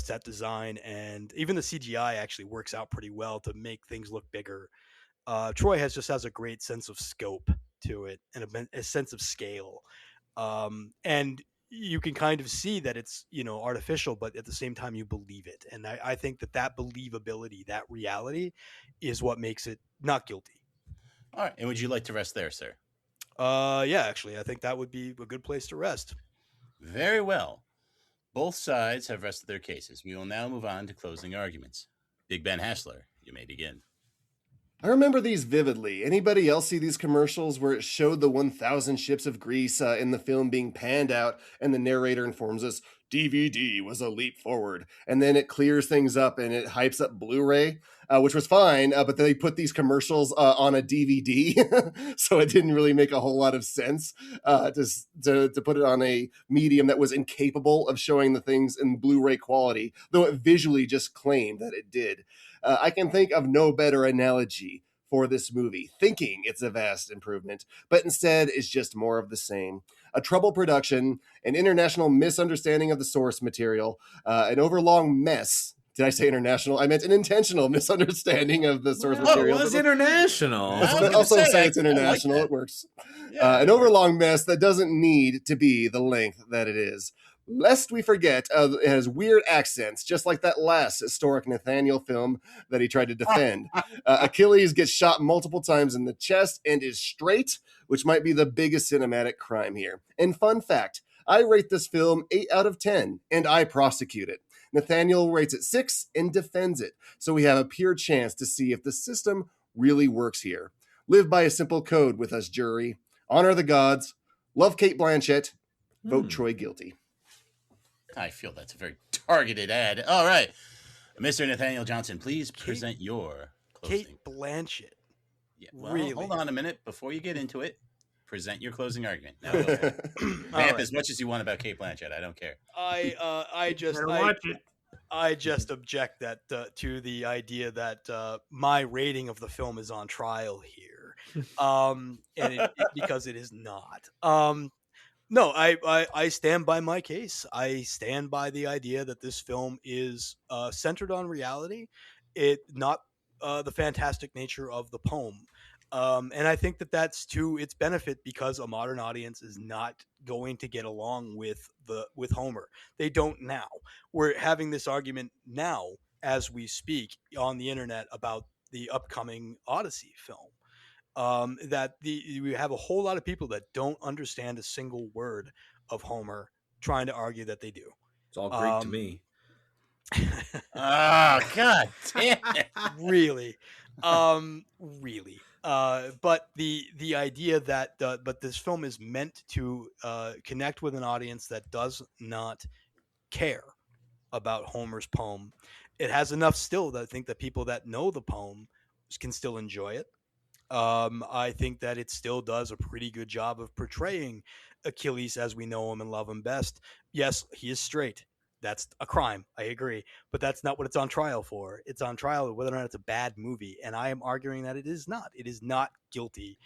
set design, and even the CGI actually works out pretty well to make things look bigger. Troy has a great sense of scope to it, and a sense of scale. And you can kind of see that it's, artificial, but at the same time you believe it. And I think that believability, that reality, is what makes it not guilty. All right. And would you like to rest there, sir? Yeah, actually, I think that would be a good place to rest. Very well. Both sides have rested their cases. We will now move on to closing arguments. Big Ben Haslar, you may begin. I remember these vividly. Anybody else see these commercials where it showed the 1,000 ships of grease in the film being panned out, and the narrator informs us DVD was a leap forward, and then it clears things up and it hypes up Blu-ray, which was fine, but they put these commercials on a DVD, so it didn't really make a whole lot of sense to put it on a medium that was incapable of showing the things in Blu-ray quality, though it visually just claimed that it did. I can think of no better analogy for this movie, thinking it's a vast improvement, but instead is just more of the same. A troubled production, an international misunderstanding of the source material, an overlong mess. Did I say international? I meant an intentional misunderstanding of the source material. It was international. I'll also say it's international. It works. Yeah. An overlong mess that doesn't need to be the length that it is. Lest we forget, it has weird accents, just like that last historic Nathaniel film that he tried to defend. Achilles gets shot multiple times in the chest and is straight, which might be the biggest cinematic crime here. And fun fact, I rate this film 8 out of 10, and I prosecute it. Nathaniel rates it 6 and defends it, so we have a pure chance to see if the system really works here. Live by a simple code with us, jury. Honor the gods. Love Cate Blanchett. Vote Troy guilty. I feel that's a very targeted ad. All right. Mr. Nathaniel Jonsson, please present your closing. Kate Blanchett. Yeah, well, really? Hold on a minute. Before you get into it, present your closing argument. Now, go ahead. Vamp as much as you want about Cate Blanchett. I don't care. I just object that to the idea that my rating of the film is on trial here, because it is not. No, I stand by my case. I stand by the idea that this film is centered on reality, not the fantastic nature of the poem. And I think that's to its benefit, because a modern audience is not going to get along with Homer. They don't now. We're having this argument now as we speak on the internet about the upcoming Odyssey film. We have a whole lot of people that don't understand a single word of Homer trying to argue that they do. It's all Greek to me. Oh, God damn it. Really. Really. But the idea that but this film is meant to connect with an audience that does not care about Homer's poem. It has enough still that I think that people that know the poem can still enjoy it. I think that it still does a pretty good job of portraying Achilles as we know him and love him best. Yes, he is straight. That's a crime. I agree. But that's not what it's on trial for. It's on trial whether or not it's a bad movie. And I am arguing that it is not. It is not guilty.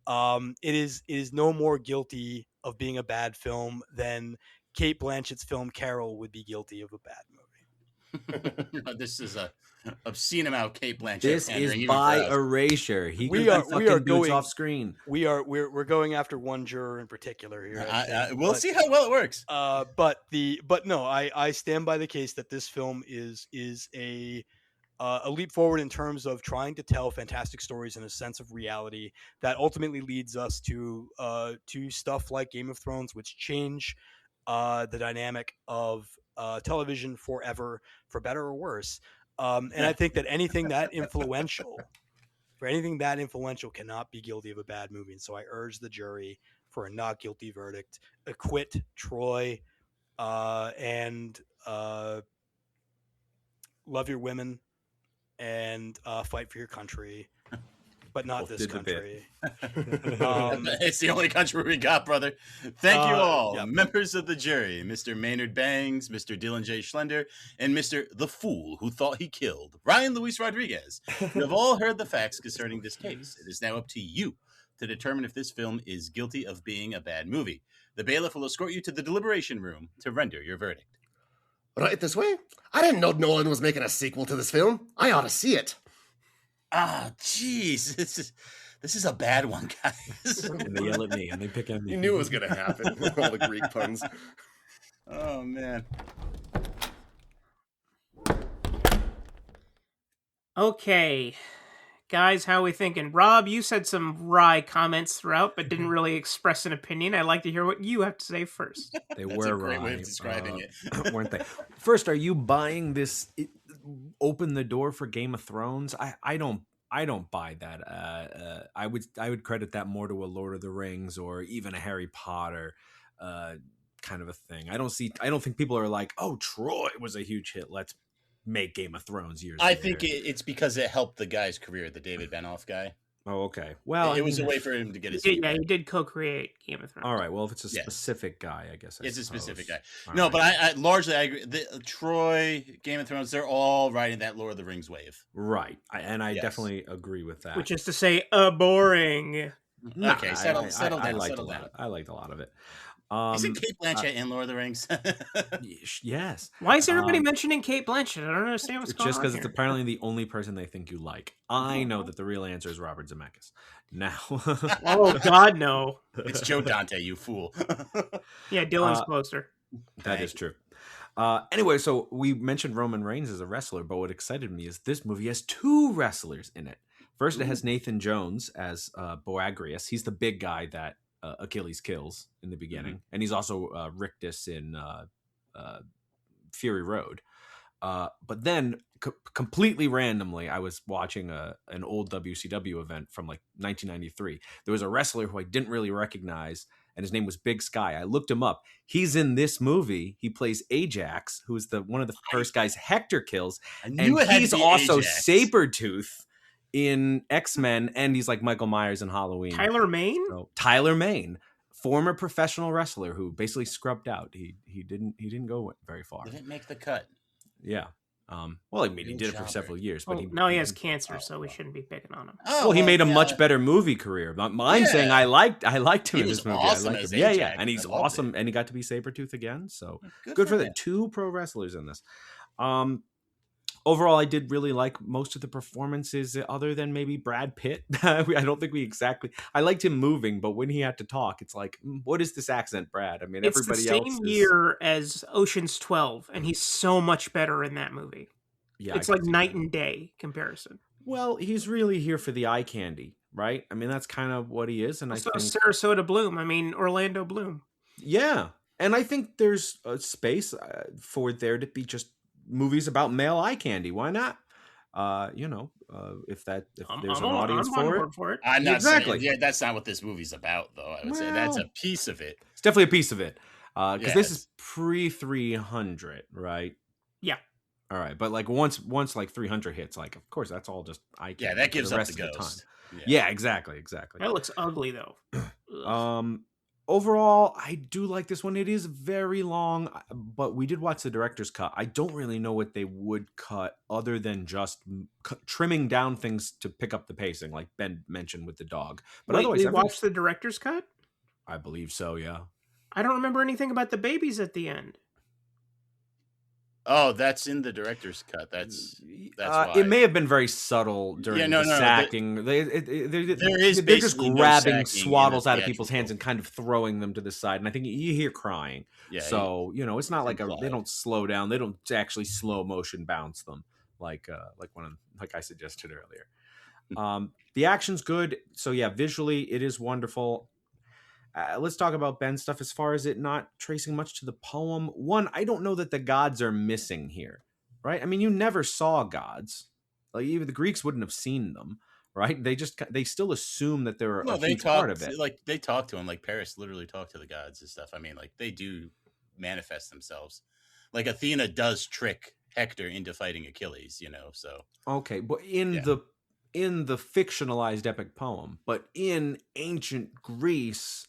It is no more guilty of being a bad film than Cate Blanchett's film Carol would be guilty of a bad movie. This is a obscene amount of Cate Blanchett. This is by erasure. We are going off screen. We're going after one juror in particular here. We'll see how well it works. But no, I stand by the case that this film is a leap forward in terms of trying to tell fantastic stories in a sense of reality that ultimately leads us to stuff like Game of Thrones, which change the dynamic of television forever, for better or worse. And I think that anything that influential cannot be guilty of a bad movie. And so I urge the jury for a not guilty verdict. Acquit Troy, and love your women, and fight for your country, but not this country. It's the only country we got, brother. Thank you all, members of the jury, Mr. Maynard Bangs, Mr. Dylan J. Schlender, and Mr. The Fool Who Thought He Killed, Ryan Luis Rodriguez. You have all heard the facts concerning this case. It is now up to you to determine if this film is guilty of being a bad movie. The bailiff will escort you to the deliberation room to render your verdict. Right this way? I didn't know Nolan was making a sequel to this film. I ought to see it. Ah, jeez, this is a bad one, guys. And they yell at me, and they pick on me. You knew it was going to happen. All the Greek puns. Oh man. Okay. Guys, how are we thinking? Rob, you said some wry comments throughout, but didn't really express an opinion. I'd like to hear what you have to say first. They That's were a great way of right, describing it. weren't they? First, are you buying this? Open the door for Game of Thrones? I don't buy that. I would credit that more to a Lord of the Rings or even a Harry Potter kind of a thing. I don't think people are like, oh, Troy was a huge hit, let's make Game of Thrones years I later. think it's because it helped the guy's career, the David Benioff guy. Oh, okay. Well, it was a way for him to get his Yeah, he did co-create Game of Thrones. all right. Well, if it's a specific guy, I guess it's a specific guy. All no, right. but I largely I agree. Troy, Game of Thrones, they're all riding that Lord of the Rings wave. Right, I Yes. definitely agree with that. Which is to say, boring. Nah, Okay, settle down. I liked settle a down. lot. I liked a lot of it. Isn't Kate Blanchett in Lord of the Rings? Yes. Why is everybody mentioning Kate Blanchett? I don't understand what's going on. Just because it's here. apparently the only person they think you like. I know that the real answer is Robert Zemeckis. Now, Oh, God, no. It's Joe Dante, you fool. Yeah, Dylan's closer. that is true. Anyway, so we mentioned Roman Reigns as a wrestler, but what excited me is this movie has 2 wrestlers in it. First, it has Nathan Jones as Boagrius. He's the big guy that Achilles kills in the beginning, and he's also Rictus in Fury Road. But then, completely randomly, I was watching an old WCW event from like 1993. There was a wrestler who I didn't really recognize, and his name was Big Sky. I looked him up. He's in this movie. He plays Ajax, who is one of the first guys Hector kills, and he's also Ajax. Sabretooth in X-Men, and he's like Michael Myers in Halloween. Tyler Mane? So, Tyler Mane, former professional wrestler who basically scrubbed out. He didn't go very far. Didn't make the cut. Yeah. Well, I mean, he Real did it for jobber. several years, but Now he has cancer, so we shouldn't be picking on him. Oh, well, he made a yeah. much better movie career. I'm saying I liked him He in was this movie. awesome I liked as him. Yeah, Ajax. and he's I loved awesome, it. and he got to be Sabretooth again. So Good good for him. that. 2 pro wrestlers in this. Overall, I did really like most of the performances, other than maybe Brad Pitt. I don't think I liked him moving, but when he had to talk, it's like, what is this accent, Brad? I mean, It's everybody the same else year as Ocean's 12, and he's so much better in that movie. Yeah, It's I like can see night that. and day comparison. Well, he's really here for the eye candy, right? I mean, that's kind of what he is, and So I think Sarasota Bloom. I mean, Orlando Bloom. yeah, and I think there's a space for there to be just movies about male eye candy. Why not? If there's an audience I'm on for it, board for it. I'm not Exactly. saying, yeah, that's not what this movie's about, though. I would say that's Well, a piece of it. it's definitely a piece of it. Because Yeah, this is pre 300, right? Yeah. All right, but like once like 300 hits, like of course that's all just eye candy. Yeah, that for gives the up rest the of ghost. time. Yeah, exactly. That looks ugly, though. Ugh. Overall, I do like this one. It is very long, but we did watch the director's cut. I don't really know what they would cut other than just trimming down things to pick up the pacing, like Ben mentioned with the dog. But Wait, otherwise, we watched the director's cut? I believe so. Yeah. I don't remember anything about the babies at the end. Oh, that's in the director's cut. That's why. It may have been very subtle during the sacking. They're just basically no grabbing sacking swaddles in the out of people's hands and kind of throwing them to the side. And I think you hear crying. Yeah, so it's not like they implied. don't slow down. They don't actually slow motion bounce them like I suggested earlier. The action's good. So yeah, visually it is wonderful. Let's talk about Ben's stuff as far as it not tracing much to the poem. One, I don't know that the gods are missing here, right? I mean, you never saw gods. Like even the Greeks wouldn't have seen them, right? They still assume that they're a huge part of it. Like they talk to him, like Paris literally talked to the gods and stuff. I mean, like they do manifest themselves. Like Athena does trick Hector into fighting Achilles, so. Okay, but in the fictionalized epic poem, but in ancient Greece,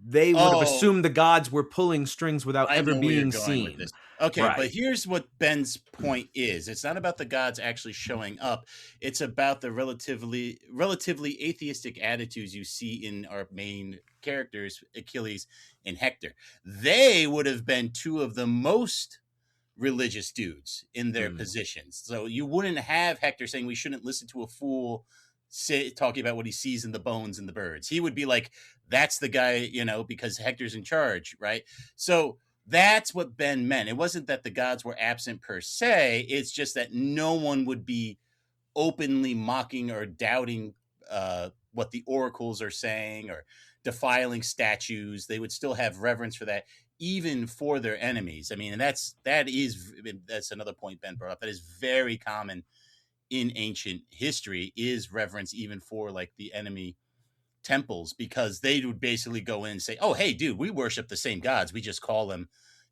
they would have assumed the gods were pulling strings without ever being seen. Okay, right. But here's what Ben's point is. It's not about the gods actually showing up. It's about the relatively atheistic attitudes you see in our main characters, Achilles and Hector. They would have been 2 of the most religious dudes in their positions. So you wouldn't have Hector saying we shouldn't listen to a fool talking about what he sees in the bones and the birds. He would be like, that's the guy, because Hector's in charge, right? So that's what Ben meant. It wasn't that the gods were absent per se. It's just that no one would be openly mocking or doubting what the oracles are saying or defiling statues. They would still have reverence for that, even for their enemies. I mean, and that's another point Ben brought up. That is very common in ancient history, is reverence even for like the enemy temples, because they would basically go in and say, oh, hey, dude, we worship the same gods. We just call them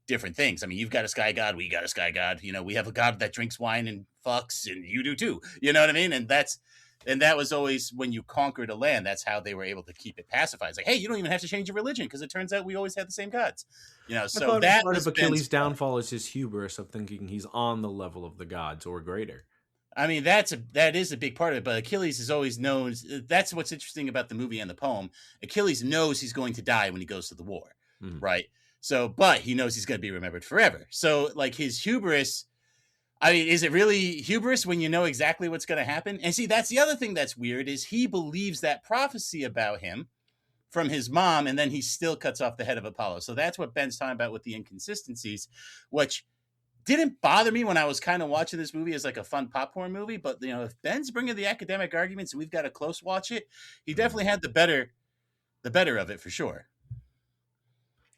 different things. I mean, you've got a sky god. We got a sky god. You know, we have a god that drinks wine and fucks, and you do too. You know what I mean? And that was always, when you conquered a land, that's how they were able to keep it pacified. It's like, hey, you don't even have to change your religion, because it turns out we always have the same gods. You know, so that part was of Achilles' downfall is his hubris of thinking he's on the level of the gods or greater. I mean, that is a big part of it, but Achilles is always known. That's what's interesting about the movie and the poem. Achilles knows he's going to die when he goes to the war, right? So, but he knows he's going to be remembered forever. So, like, his hubris, I mean, is it really hubris when you know exactly what's going to happen? And see, that's the other thing that's weird, is he believes that prophecy about him from his mom, and then he still cuts off the head of Apollo. So that's what Ben's talking about with the inconsistencies, which didn't bother me when I was kind of watching this movie as like a fun popcorn movie. But, you know, if Ben's bringing the academic arguments and we've got to close watch it, he definitely had the better of it for sure.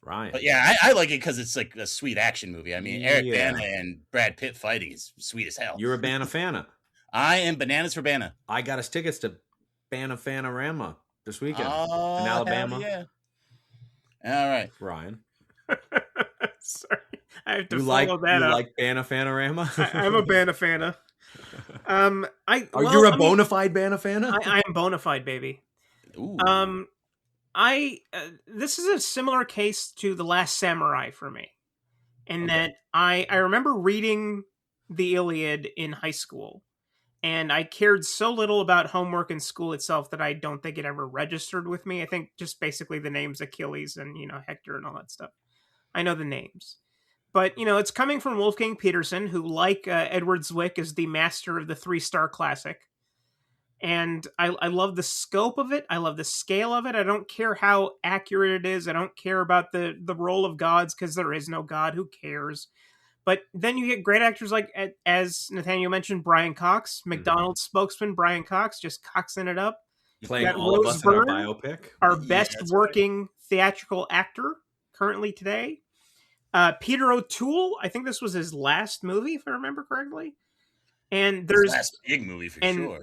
Right. But yeah, I like it because it's like a sweet action movie. I mean, Eric Bana and Brad Pitt fighting is sweet as hell. You're a Bana-fana. I am bananas for Bana. I got us tickets to Bana-Fana-Rama this weekend in Alabama. Yeah. All right, Ryan. Sorry, I have to you follow that up. You like Bana-Fana-Rama? I'm a Bana-Fana. You're a bona fide Bana-Fana? I am bona fide, baby. Ooh. This is a similar case to The Last Samurai for me, in that I remember reading the Iliad in high school, and I cared so little about homework in school itself that I don't think it ever registered with me. I think just basically the names Achilles and, you know, Hector and all that stuff. I know the names. But, you know, it's coming from Wolfgang Petersen, who, like Edward Zwick, is the master of the 3-star classic. And I love the scope of it. I love the scale of it. I don't care how accurate it is. I don't care about the role of gods, because there is no god. Who cares? But then you get great actors like, as Nathaniel mentioned, Brian Cox, McDonald's spokesman Brian Cox, just coxing it up. Playing all of us in our biopic. Our best working theatrical actor currently today. Peter O'Toole, I think this was his last movie, if I remember correctly. And there's his last big movie for sure.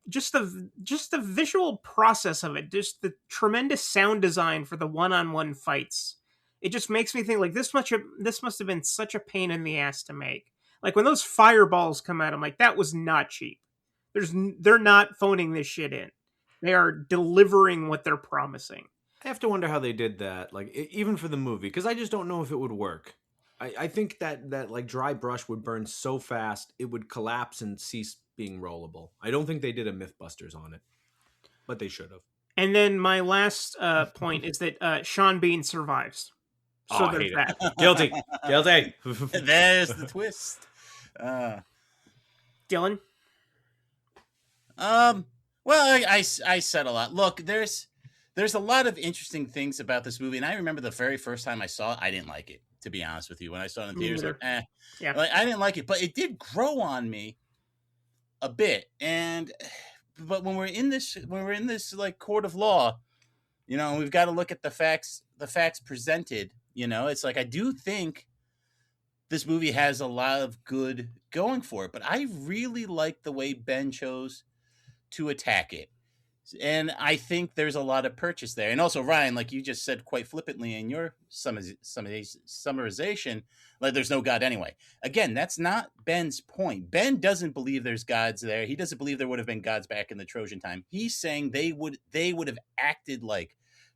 Just the visual process of it, just the tremendous sound design for the one-on-one fights. It just makes me think, like, this must have been such a pain in the ass to make. Like, when those fireballs come out, I'm like, that was not cheap. They're not phoning this shit in. They are delivering what they're promising. I have to wonder how they did that, like, even for the movie, because I just don't know if it would work. I think that like dry brush would burn so fast it would collapse and cease being rollable. I don't think they did a Mythbusters on it, but they should have. And then my last point is that Sean Bean survives. So there's that. Guilty. There's the twist. Dylan? Well, I said a lot. Look, there's a lot of interesting things about this movie, and I remember the very first time I saw it, I didn't like it, to be honest with you. When I saw it in theaters, like, I didn't like it, but it did grow on me a bit. But when we're in this like court of law, you know, we've got to look at the facts presented. You know, it's like, I do think this movie has a lot of good going for it, but I really like the way Ben chose to attack it. And I think there's a lot of purchase there. And also, Ryan, like you just said quite flippantly in your summarization, like, there's no God anyway. Again, that's not Ben's point. Ben doesn't believe there's gods there. He doesn't believe there would have been gods back in the Trojan time. He's saying they would have acted like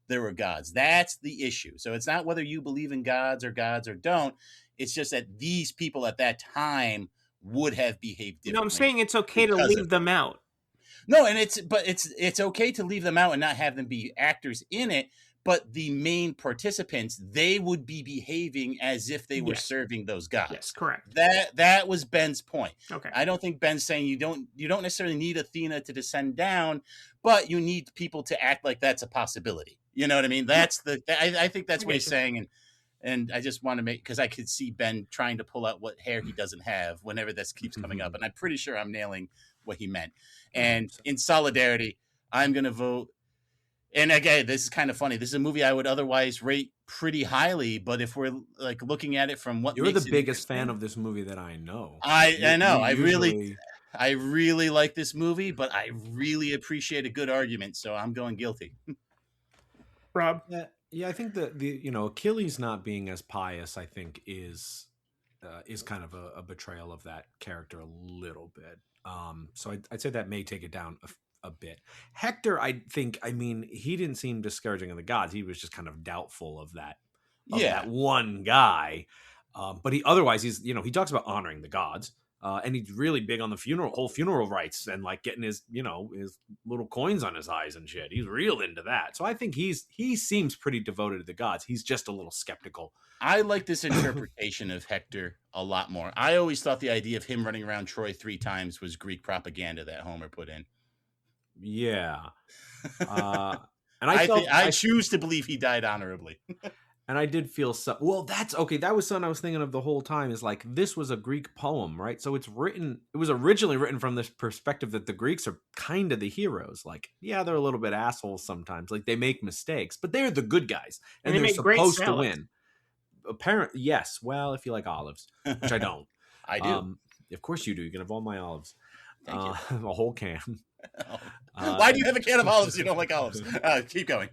there were gods. That's the issue. So it's not whether you believe in gods or don't. It's just that these people at that time would have behaved differently. No, I'm saying it's okay to leave them out. No, and it's okay to leave them out and not have them be actors in it, but the main participants, they would be behaving as if they were serving those gods. Yes, correct. That was Ben's point. Okay. I don't think Ben's saying you don't necessarily need Athena to descend down, but you need people to act like that's a possibility. You know what I mean? That's I think that's what he's saying, And I just want to make, because I could see Ben trying to pull out what hair he doesn't have whenever this keeps coming up. And I'm pretty sure I'm nailing what he meant. And in solidarity, I'm going to vote. And again, this is kind of funny. This is a movie I would otherwise rate pretty highly, but if we're like looking at it from what you're the biggest fan of this movie that I know. I know. I really like this movie, but I really appreciate a good argument, so I'm going guilty. Rob? Yeah, I think that the Achilles not being as pious, I think, is kind of a betrayal of that character a little bit. So I'd say that may take it down a bit. Hector, I mean, he didn't seem discouraging of the gods. He was just kind of doubtful of that one guy. But he's he talks about honoring the gods. And he's really big on the whole funeral rites and like getting his little coins on his eyes and shit. He's real into that. So I think he seems pretty devoted to the gods. He's just a little skeptical. I like this interpretation of Hector a lot more. I always thought the idea of him running around Troy 3 times was Greek propaganda that Homer put in. Yeah. And I choose to believe he died honorably. And I did feel that's okay. That was something I was thinking of the whole time, is like, this was a Greek poem, right? So it was originally written from this perspective that the Greeks are kind of the heroes. Like, yeah, they're a little bit assholes sometimes. Like, they make mistakes, but they're the good guys. And they're supposed to win. Apparently, yes. Well, if you like olives, which I don't. I do. Of course you do. You can have all my olives. Thank you. A whole can. Why do you have a can of olives? You don't like olives. Keep going.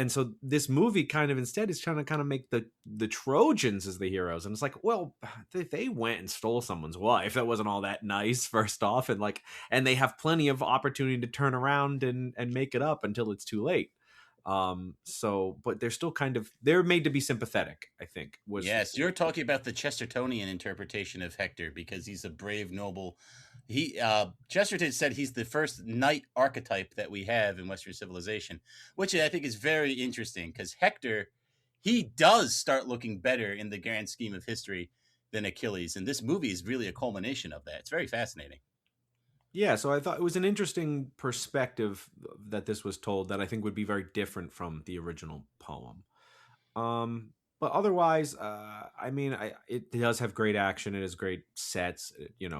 So this movie kind of instead is trying to kind of make the Trojans as the heroes, and it's like, well, they went and stole someone's wife. That wasn't all that nice, first off, and they have plenty of opportunity to turn around and make it up until it's too late. But they're still they're made to be sympathetic, I think. Yes, you're talking about the Chestertonian interpretation of Hector, because he's a brave, noble. Chesterton said he's the first knight archetype that we have in Western civilization, which I think is very interesting, because Hector, he does start looking better in the grand scheme of history than Achilles. And this movie is really a culmination of that. It's very fascinating. Yeah, so I thought it was an interesting perspective that this was told that I think would be very different from the original poem. But otherwise, it does have great action. It has great sets,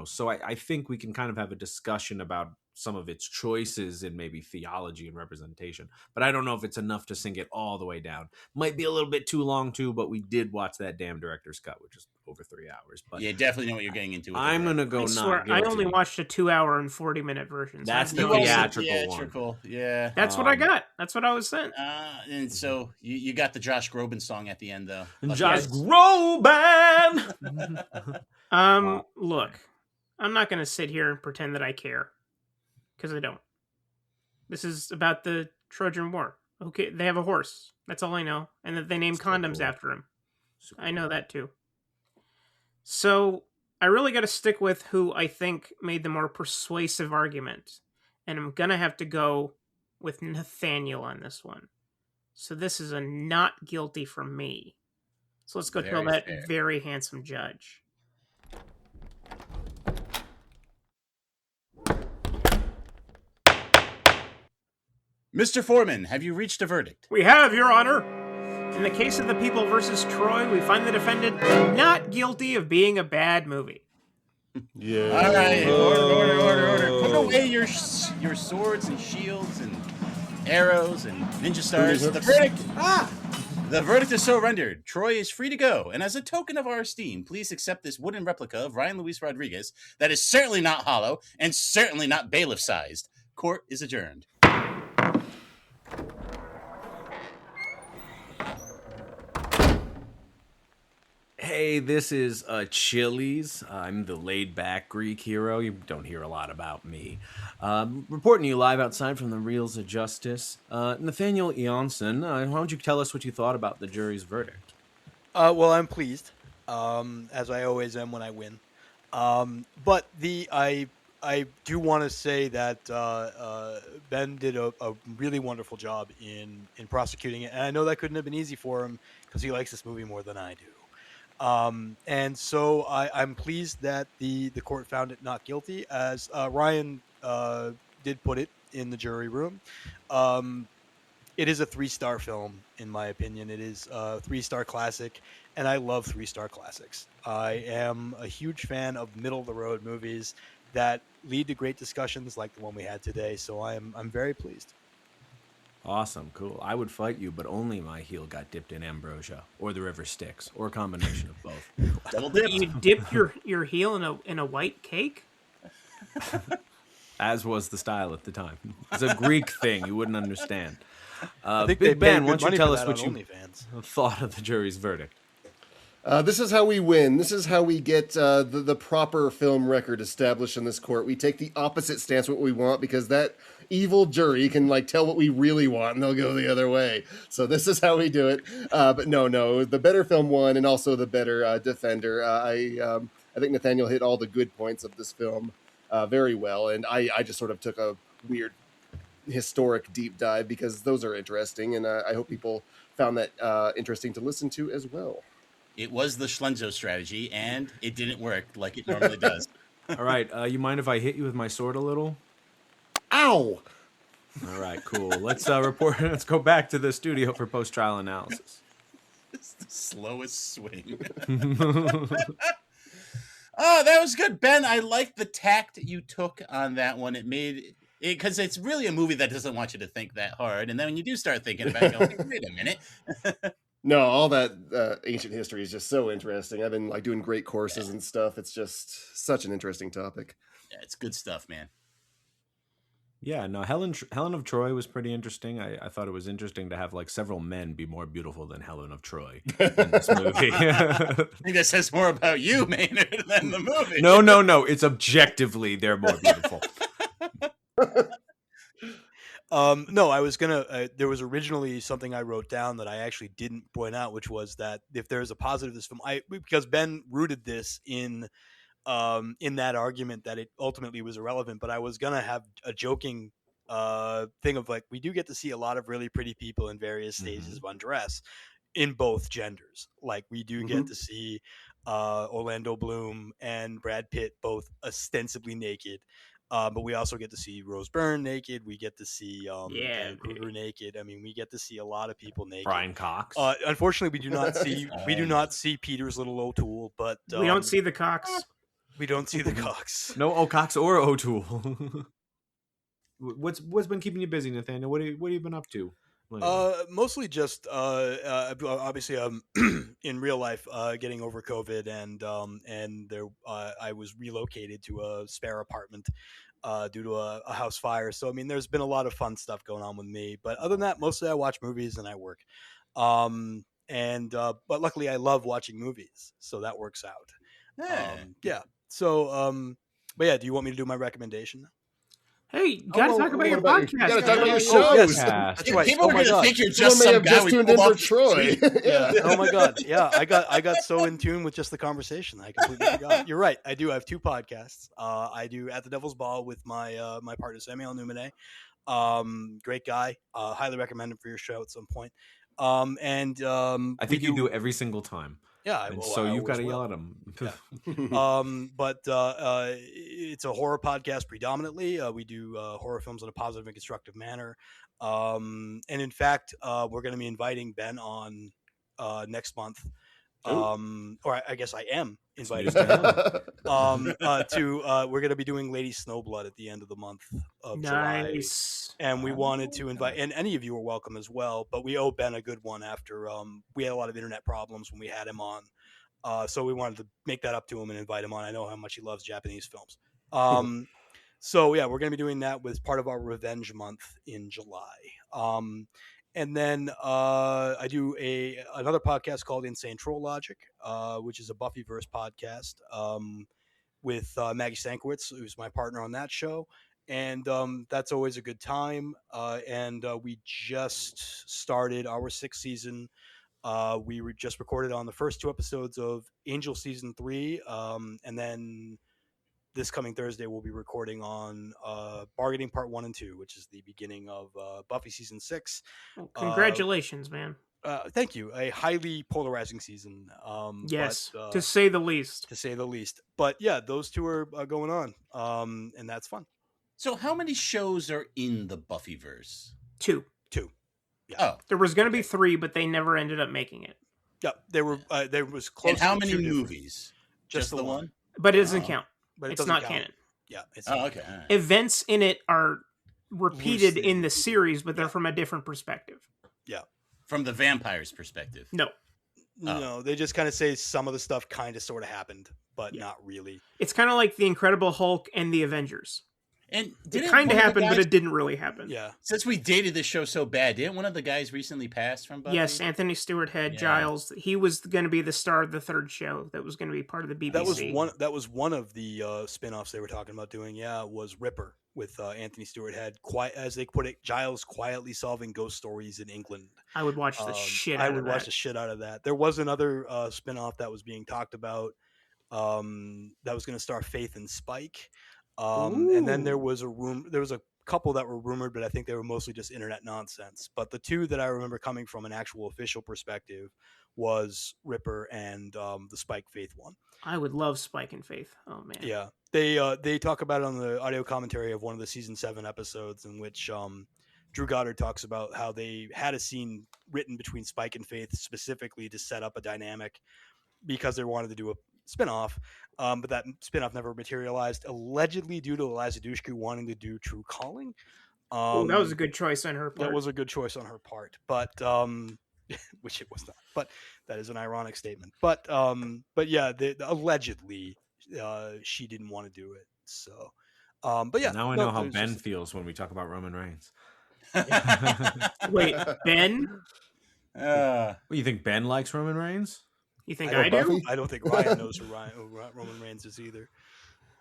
So I think we can kind of have a discussion about some of its choices in maybe theology and representation. But I don't know if it's enough to sink it all the way down. Might be a little bit too long too, but we did watch that damn director's cut, which is over 3 hours. But yeah, definitely know what you're getting into. I'm gonna go. I only watched a 2-hour and 40-minute version. So that's the theatrical one. Yeah, that's what I got. That's what I was sent. And so you got the Josh Groban song at the end, though. Josh Groban. Look, I'm not gonna sit here and pretend that I care, because I don't. This is about the Trojan War. Okay, they have a horse. That's all I know, and that they name condoms after him. I know that too. So I really got to stick with who I think made the more persuasive argument. And I'm going to have to go with Nathaniel on this one. So this is a not guilty from me. So let's go tell that very handsome judge. Mr. Foreman, have you reached a verdict? We have, Your Honor. In the case of The People versus Troy, we find the defendant not guilty of being a bad movie. Yeah. All right. Order. Put away your swords and shields and arrows and ninja stars. The verdict is so rendered. Troy is free to go. And as a token of our esteem, please accept this wooden replica of Ryan Luis Rodriguez that is certainly not hollow and certainly not bailiff-sized. Court is adjourned. Hey, this is Chili's. I'm the laid-back Greek hero. You don't hear a lot about me. Reporting to you live outside from the Reels of Justice. Nathaniel Jonsson, why don't you tell us what you thought about the jury's verdict? Well, I'm pleased, as I always am when I win. But I do want to say that Ben did a really wonderful job in prosecuting it, and I know that couldn't have been easy for him because he likes this movie more than I do. And so I'm pleased that the court found it not guilty, as Ryan did put it in the jury room. It is a 3-star film, in my opinion. It is a 3-star classic, and I love 3-star classics. I am a huge fan of middle-of-the-road movies that lead to great discussions like the one we had today, so I'm very pleased. Awesome, cool. I would fight you, but only my heel got dipped in ambrosia, or the river Styx, or a combination of both. Double dip. You dipped your heel in a white cake? As was the style at the time. It's a Greek thing. You wouldn't understand. I think Big they Ben, paid why good don't you money tell for us that what on you OnlyFans. thought of the jury's verdict? This is how we win. This is how we get the proper film record established in this court. We take the opposite stance what we want, because that evil jury can like tell what we really want and they'll go the other way. So this is how we do it. But no, the better film won, and also the better defender. I think Nathaniel hit all the good points of this film very well, and I just sort of took a weird historic deep dive because those are interesting, and I hope people found that interesting to listen to as well. It was the Schlender strategy, and it didn't work like it normally does. All right, you mind if I hit you with my sword a little? Ow! All right, cool. Let's report. Let's go back to the studio for post-trial analysis. It's the slowest swing. Oh, that was good, Ben. I like the tact you took on that one. It made it, because it's really a movie that doesn't want you to think that hard, and then when you do start thinking about it, you're like, wait a minute. No, all that ancient history is just so interesting. I've been like doing great courses and stuff. It's just such an interesting topic. Yeah, it's good stuff, man. Yeah, no, Helen of Troy was pretty interesting. I thought it was interesting to have like several men be more beautiful than Helen of Troy in this movie. I think that says more about you, Maynard, than the movie. No. It's objectively they're more beautiful. No, I was gonna. There was originally something I wrote down that I actually didn't point out, which was that if there's a positive to this film, because Ben rooted this in that argument that it ultimately was irrelevant. But I was gonna have a joking thing of like, we do get to see a lot of really pretty people in various stages of undress in both genders. Like we do get to see Orlando Bloom and Brad Pitt both ostensibly naked. But we also get to see Rose Byrne naked. We get to see Dan Kruger naked. I mean, we get to see a lot of people naked. Brian Cox. Unfortunately, we do not see Peter's little O'Toole, but we don't see the Cox. We don't see the Cox. No O'Cox or O'Toole. What's been keeping you busy, Nathaniel? What have you been up to? Mostly just obviously in real life getting over COVID, and there I was relocated to a spare apartment due to a house fire. So I mean, there's been a lot of fun stuff going on with me. But other than that, mostly I watch movies and I work. But luckily I love watching movies, so that works out. Yeah. So but yeah, do you want me to do my recommendation? Hey, you gotta talk about your podcast. You gotta talk about your shows. Yes. That's right. People are going to think you're just Someone may some have guy just we tuned pulled in for off the Troy. street. Yeah. Oh my God. Yeah. I got so in tune with just the conversation. I completely forgot. You're right. I do have 2 podcasts. I do At the Devil's Ball with my my partner Samuel Numene. Great guy. Highly recommend him for your show at some point. I think you do every single time. Yeah, And so you've got to yell at him. Yeah. But it's a horror podcast predominantly. We do horror films in a positive and constructive manner. And in fact, we're going to be inviting Ben on next month. Or I guess I am inviting Ben we're going to be doing Lady Snowblood at the end of the month of July. And we wanted to invite, and any of you are welcome as well, but we owe Ben a good one after we had a lot of internet problems when we had him on. So we wanted to make that up to him and invite him on. I know how much he loves Japanese films. So yeah, we're going to be doing that with part of our Revenge Month in July. And then I do another podcast called Insane Troll Logic, which is a Buffyverse podcast with Maggie Stankiewicz, who's my partner on that show. And that's always a good time. And we just started our 6th season. We just recorded on the first 2 episodes of Angel Season 3. And then this coming Thursday, we'll be recording on Bargaining Part 1 and 2, which is the beginning of Buffy Season 6. Well, congratulations, man. Thank you. A highly polarizing season. Yes, but, to say the least. To say the least. But yeah, those 2 are going on, and that's fun. So how many shows are in the Buffyverse? 2. Oh, There was going to be 3, but they never ended up making it. Yeah, there was close. and how to many 2 different- movies? Just the one. But it doesn't Oh. count. But it It's doesn't not count. canon. Yeah, it's Oh, not okay. canon. All right. Events in it are repeated Loosely in the repeated. series, but they're Yeah. from a different perspective. From the vampire's perspective. No, No, they just kind of say some of the stuff kind of sort of happened, but Yeah. not really. it's kind of like the Incredible Hulk and the Avengers. And It didn't kind of one happened, the but guys- it didn't really happen. Yeah. Since we dated this show so bad, didn't one of the guys recently pass from Buffy? Yes, Anthony Stewart Head, Yeah. Giles. He was going to be the star of the 3rd show that was going to be part of the BBC. That was one of the spin-offs they were talking about doing. Yeah, was Ripper with Anthony Stewart Head. Quiet, as they put it, Giles quietly solving ghost stories in England. I would watch the shit I out would of watch that. the shit out of that. There was another spin-off that was being talked about that was going to star Faith and Spike. And then there Ooh. was a couple that were rumored, but I think they were mostly just internet nonsense. But the 2 that I remember coming from an actual official perspective was Ripper and the Spike Faith one. I would love Spike and Faith. Oh man. Yeah, they talk about it on the audio commentary of one of the season 7 episodes in which Drew Goddard talks about how they had a scene written between Spike and Faith specifically to set up a dynamic because they wanted to do a spinoff, but that spinoff never materialized, allegedly due to Eliza Dushku wanting to do True Calling. Oh, that was a good choice on her part. That was a good choice on her part, but which it was not. But that is an ironic statement. But yeah, allegedly she didn't want to do it. So, but yeah. Now I no, know how there's Ben just- feels when we talk about Roman Reigns. Wait, Ben? What, you think Ben likes Roman Reigns? You think Oh, I do? Buffy? I don't think Ryan knows who Roman Reigns is either.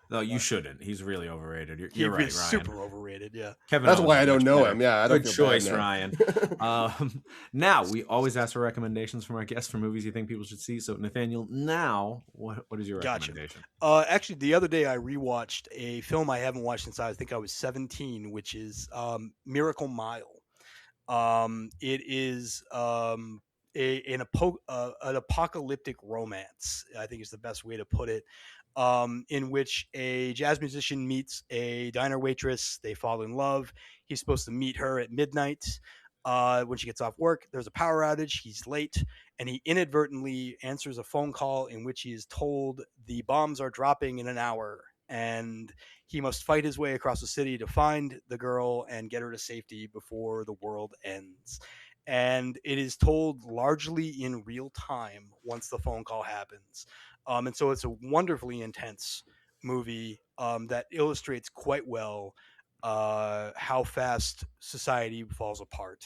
No, you shouldn't. He's really overrated. You're He's right, Ryan. super overrated. Yeah. Kevin That's Owens why is I don't much know better. him. Yeah, I don't Good feel bad choice, now. Ryan. Now we always ask for recommendations from our guests for movies you think people should see. So Nathaniel, now what is your Gotcha. recommendation? Actually, the other day I rewatched a film I haven't watched since I think I was 17, which is Miracle Mile. It is an apocalyptic romance, I think is the best way to put it, in which a jazz musician meets a diner waitress. They fall in love. He's supposed to meet her at midnight. When she gets off work, there's a power outage. He's late, and he inadvertently answers a phone call in which he is told the bombs are dropping in an hour, and he must fight his way across the city to find the girl and get her to safety before the world ends. And it is told largely in real time once the phone call happens. And so it's a wonderfully intense movie that illustrates quite well how fast society falls apart.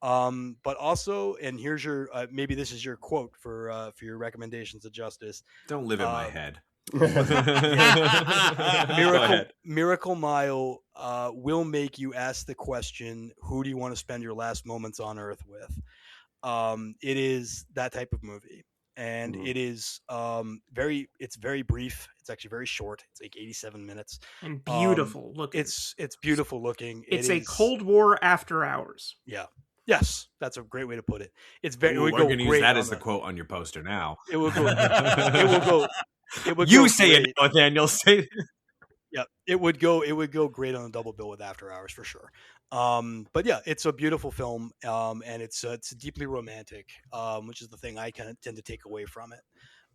But also, and here's your maybe this is your quote for your recommendations of justice. Don't live in my head. Miracle Mile will make you ask the question, who do you want to spend your last moments on Earth with? It is that type of movie. And it is it's very brief. It's actually very short. It's like 87 minutes. And beautiful looking. It's beautiful looking. It's a Cold War after hours. Yeah. Yes, that's a great way to put it. It's very. Ooh, we're going to use that as the quote on your poster now. It will go. It will go. It would You go say great. it, Nathaniel. Say it. Yeah, it would go. It would go great on a double bill with After Hours for sure. But yeah, it's a beautiful film, and it's deeply romantic, which is the thing I kind of tend to take away from it.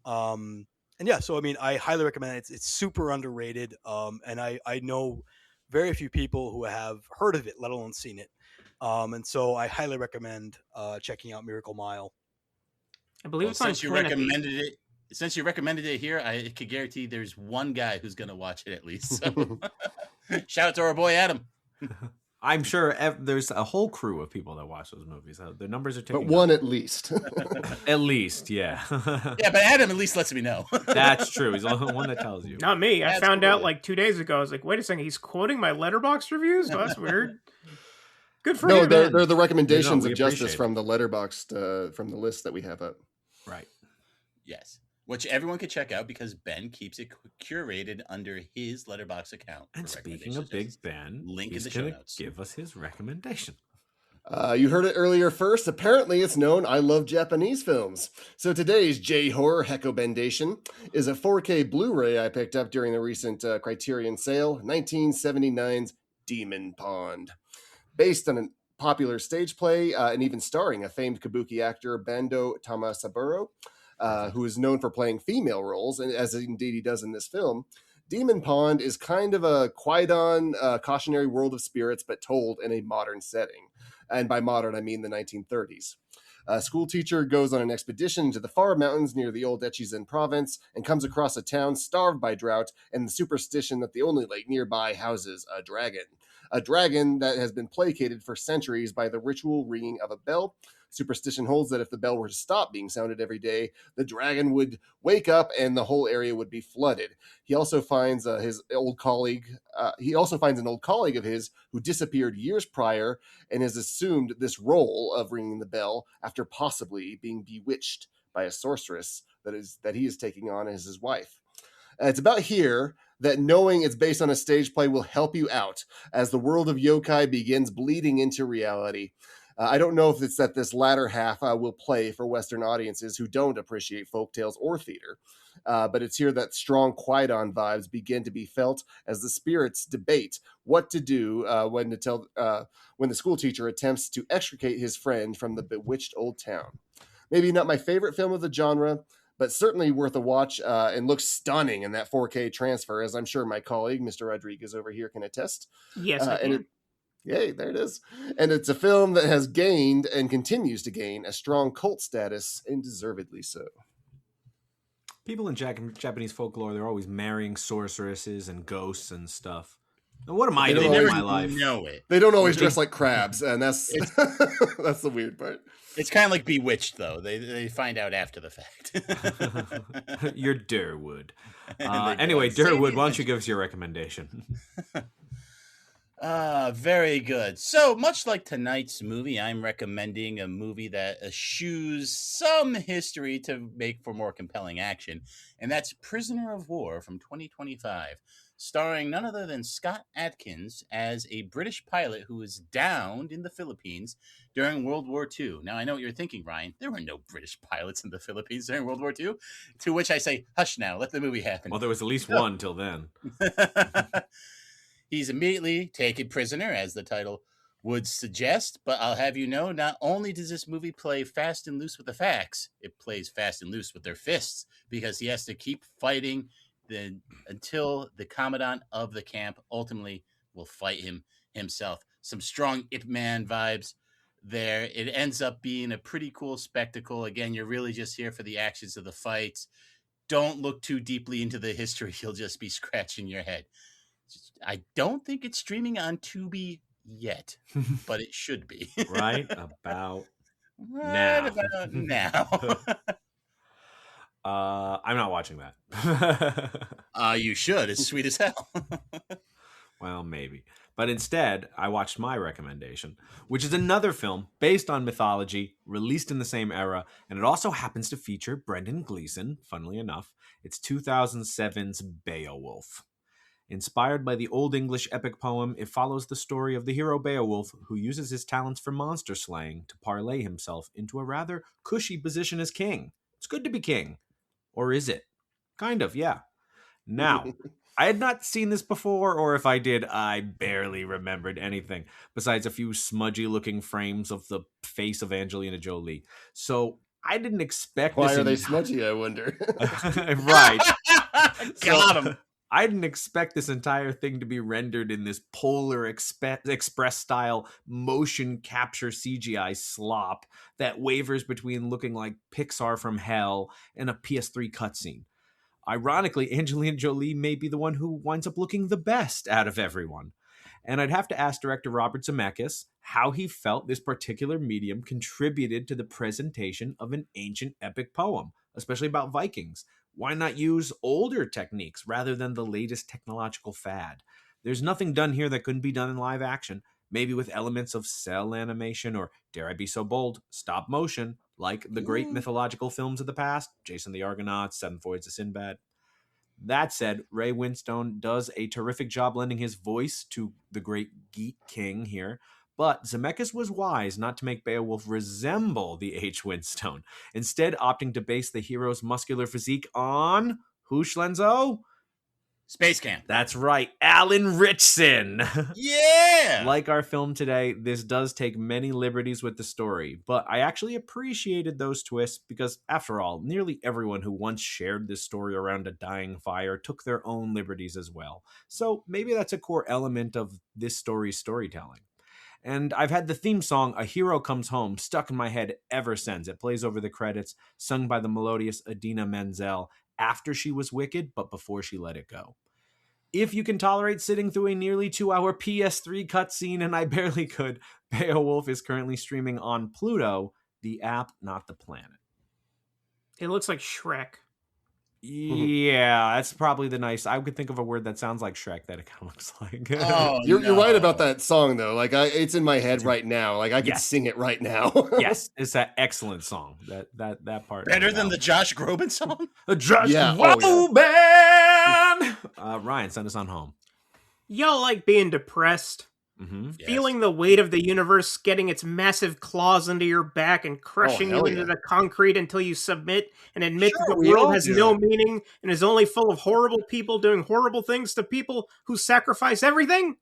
And yeah, so I mean, I highly recommend it. It's super underrated, and I know very few people who have heard of it, let alone seen it. And so I highly recommend checking out Miracle Mile. I believe it's on since you Canopy. recommended it here, I could guarantee there's one guy who's going to watch it at least. So. Shout out to our boy Adam. I'm sure there's a whole crew of people that watch those movies. The numbers are ticking But one up. at least. At least, yeah. Yeah, but Adam at least lets me know. That's true. He's the only one that tells you. Not me. I That's found out cool. like 2 days ago. I was like, wait a second, he's quoting my Letterboxd reviews? Oh, that's weird. Good for No, him. they're the recommendations we of justice appreciate from the Letterboxd from the list that we have up. Right. Yes, which everyone could check out because Ben keeps it curated under his Letterboxd account. And for speaking of Big recommendations. Ben, Link in he's the show gonna notes. give us his recommendation. You heard it earlier first. Apparently, it's known I love Japanese films. So today's J-Horror Heckobendation is a 4K Blu-ray I picked up during the recent Criterion sale, 1979's Demon Pond. Based on a popular stage play, and even starring a famed kabuki actor, Bando Tamasaburo, who is known for playing female roles, and as indeed he does in this film. Demon Pond is kind of a Qui-Gon cautionary world of spirits, but told in a modern setting. And by modern, I mean the 1930s. A school teacher goes on an expedition to the far mountains near the old Echizen province and comes across a town starved by drought and the superstition that the only lake nearby houses a dragon. A dragon that has been placated for centuries by the ritual ringing of a bell. Superstition holds that if the bell were to stop being sounded every day, the dragon would wake up and the whole area would be flooded. He also finds his old colleague. He also finds an old colleague of his who disappeared years prior and has assumed this role of ringing the bell after possibly being bewitched by a sorceress that he is taking on as his wife. It's about here that knowing it's based on a stage play will help you out as the world of yokai begins bleeding into reality. I don't know if it's that this latter half will play for Western audiences who don't appreciate folktales or theater, but it's here that strong Qui-Gon vibes begin to be felt as the spirits debate what to do when the school teacher attempts to extricate his friend from the bewitched old town. Maybe not my favorite film of the genre, but certainly worth a watch and looks stunning in that 4K transfer, as I'm sure my colleague, Mr. Rodriguez over here, can attest. Yes, I can. Yay, there it is. And it's a film that has gained and continues to gain a strong cult status, and deservedly so. People in Japanese folklore, they're always marrying sorceresses and ghosts and stuff. And what am I doing in my life? Know it. They don't always dress like crabs, and that's that's the weird part. It's kind of like Bewitched, though. They find out after the fact. You're Durwood. Anyway, Durwood, why don't you give us your recommendation? Very good. So, much like tonight's movie, I'm recommending a movie that eschews some history to make for more compelling action, and that's Prisoner of War from 2025, starring none other than Scott Adkins as a British pilot who was downed in the Philippines during World War II. Now, I know what you're thinking, Ryan. There were no British pilots in the Philippines during World War II, to which I say, hush now, let the movie happen. Well, there was at least one till then. He's immediately taken prisoner, as the title would suggest, but I'll have you know, not only does this movie play fast and loose with the facts, it plays fast and loose with their fists, because he has to keep fighting until the commandant of the camp ultimately will fight him himself. Some strong Ip Man vibes there. It ends up being a pretty cool spectacle. Again, you're really just here for the actions of the fights. Don't look too deeply into the history. You'll just be scratching your head. I don't think it's streaming on Tubi yet, but it should be. Right about now. I'm not watching that. You should. It's sweet as hell. Well, maybe. But instead, I watched my recommendation, which is another film based on mythology, released in the same era, and it also happens to feature Brendan Gleeson, funnily enough. It's 2007's Beowulf. Inspired by the Old English epic poem, it follows the story of the hero Beowulf, who uses his talents for monster slaying to parlay himself into a rather cushy position as king. It's good to be king. Or is it? Kind of, yeah. Now, I had not seen this before, or if I did, I barely remembered anything, besides a few smudgy-looking frames of the face of Angelina Jolie. So, I didn't expect Why are they smudgy, I wonder? Right. Got him. I didn't expect this entire thing to be rendered in this Polar Express style motion capture CGI slop that wavers between looking like Pixar from hell and a PS3 cutscene. Ironically, Angelina Jolie may be the one who winds up looking the best out of everyone. And I'd have to ask director Robert Zemeckis how he felt this particular medium contributed to the presentation of an ancient epic poem, especially about Vikings. Why not use older techniques rather than the latest technological fad? There's nothing done here that couldn't be done in live action, maybe with elements of cell animation or, dare I be so bold, stop motion, like the great mythological films of the past, Jason the Argonauts, Seven Voyages of Sinbad. That said, Ray Winstone does a terrific job lending his voice to the great Geek King here, but Zemeckis was wise not to make Beowulf resemble the H. Winstone, instead opting to base the hero's muscular physique on, who, Schlenzo? Space Camp. That's right, Alan Ritchson. Yeah. Like our film today, this does take many liberties with the story, but I actually appreciated those twists because, after all, nearly everyone who once shared this story around a dying fire took their own liberties as well. So maybe that's a core element of this story's storytelling. And I've had the theme song, A Hero Comes Home, stuck in my head ever since. It plays over the credits, sung by the melodious Idina Menzel after she was wicked, but before she let it go. If you can tolerate sitting through a nearly 2-hour PS3 cutscene, and I barely could, Beowulf is currently streaming on Pluto, the app, not the planet. It looks like Shrek. Yeah, that's probably the nice. I could think of a word that sounds like Shrek that it kind of looks like. Oh, You're right no. about that song though. Like it's in my head right now. Like I could Yes. sing it right now. Yes, it's that excellent song. That part. Better than the Josh Groban song? Josh Yeah, Groban! Ryan, send us on home. Y'all like being depressed? Mm-hmm. Yes. Feeling the weight of the universe getting its massive claws into your back and crushing hell you into yeah. the concrete until you submit and admit Sure, that the we all world has do no it. meaning and is only full of horrible people doing horrible things to people who sacrifice everything?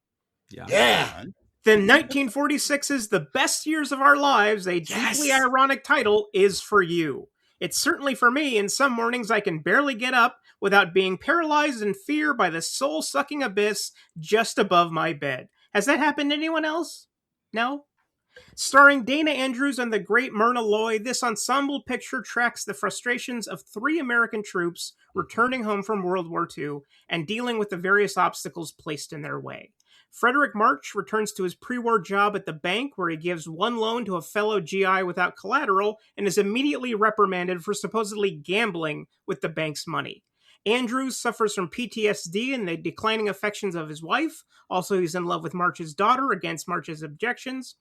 Yeah. Then 1946's The Best Years of Our Lives, a deeply ironic title, is for you. It's certainly for me, and some mornings I can barely get up without being paralyzed in fear by the soul-sucking abyss just above my bed. Has that happened to anyone else? No? Starring Dana Andrews and the great Myrna Loy, this ensemble picture tracks the frustrations of 3 American troops returning home from World War II and dealing with the various obstacles placed in their way. Frederick March returns to his pre-war job at the bank where he gives one loan to a fellow GI without collateral and is immediately reprimanded for supposedly gambling with the bank's money. Andrews suffers from PTSD and the declining affections of his wife. Also, he's in love with March's daughter against March's objections.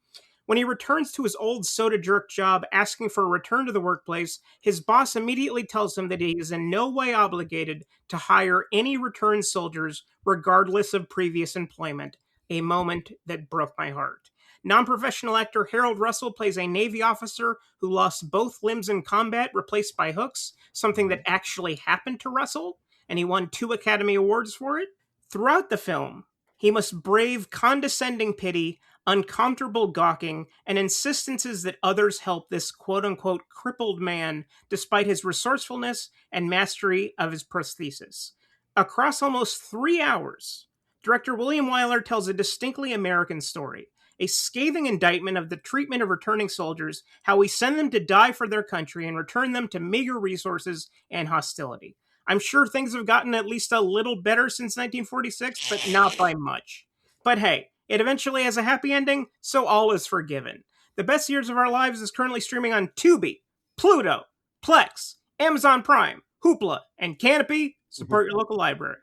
When he returns to his old soda jerk job asking for a return to the workplace, his boss immediately tells him that he is in no way obligated to hire any returned soldiers regardless of previous employment, a moment that broke my heart. Non-professional actor Harold Russell plays a Navy officer who lost both limbs in combat, replaced by hooks, something that actually happened to Russell, and he won 2 Academy Awards for it. Throughout the film, he must brave condescending pity, uncomfortable gawking, and insistences that others help this quote-unquote crippled man despite his resourcefulness and mastery of his prosthesis. Across almost 3 hours, director William Wyler tells a distinctly American story, a scathing indictment of the treatment of returning soldiers, how we send them to die for their country and return them to meager resources and hostility. I'm sure things have gotten at least a little better since 1946, but not by much. But hey, it eventually has a happy ending, so all is forgiven. The Best Years of Our Lives is currently streaming on Tubi, Pluto, Plex, Amazon Prime, Hoopla, and Canopy. Support your local library.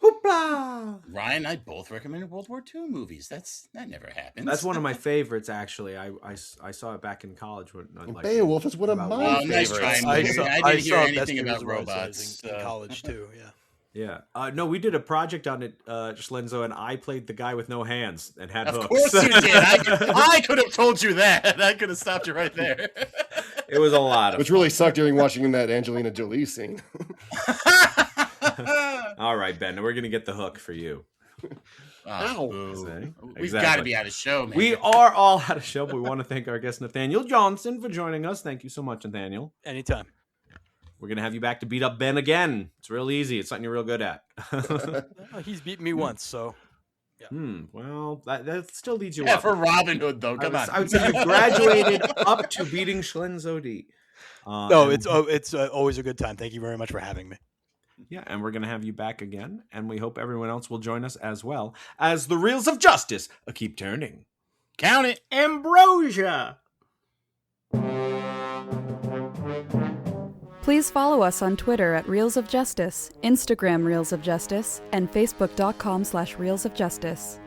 Hoopla! Ryan and I both recommended World War II movies. That never happens. That's one of my favorites, actually. I saw it back in college. When, Beowulf is one of about- my Oh, nice favorites. try. I didn't hear anything Best Years about of Our Lives robots. in college too. Yeah. Yeah. No, we did a project on it, Schlenzo, and I played the guy with no hands and had Of hooks. course you did. I could have told you that. I could have stopped you right there. It was a lot of Which really sucked during watching that Angelina Jolie scene. All right, Ben, we're going to get the hook for you. Ow. We've Exactly. got to be out of show, man. We are all out of show, but we want to thank our guest, Nathaniel Jonsson, for joining us. Thank you so much, Nathaniel. Anytime. We're going to have you back to beat up Ben again. It's real easy. It's something you're real good at. He's beaten me once, so. Well, that still leads you Yeah, up. for Robin Hood, though. Come on. I would say you graduated up to beating Schlenzo D. No, it's always a good time. Thank you very much for having me. Yeah, and we're going to have you back again, and we hope everyone else will join us as well as the Reels of Justice keep turning. Count it. Ambrosia! Please follow us on Twitter at Reels of Justice, Instagram Reels of Justice, and Facebook.com/Reels of Justice.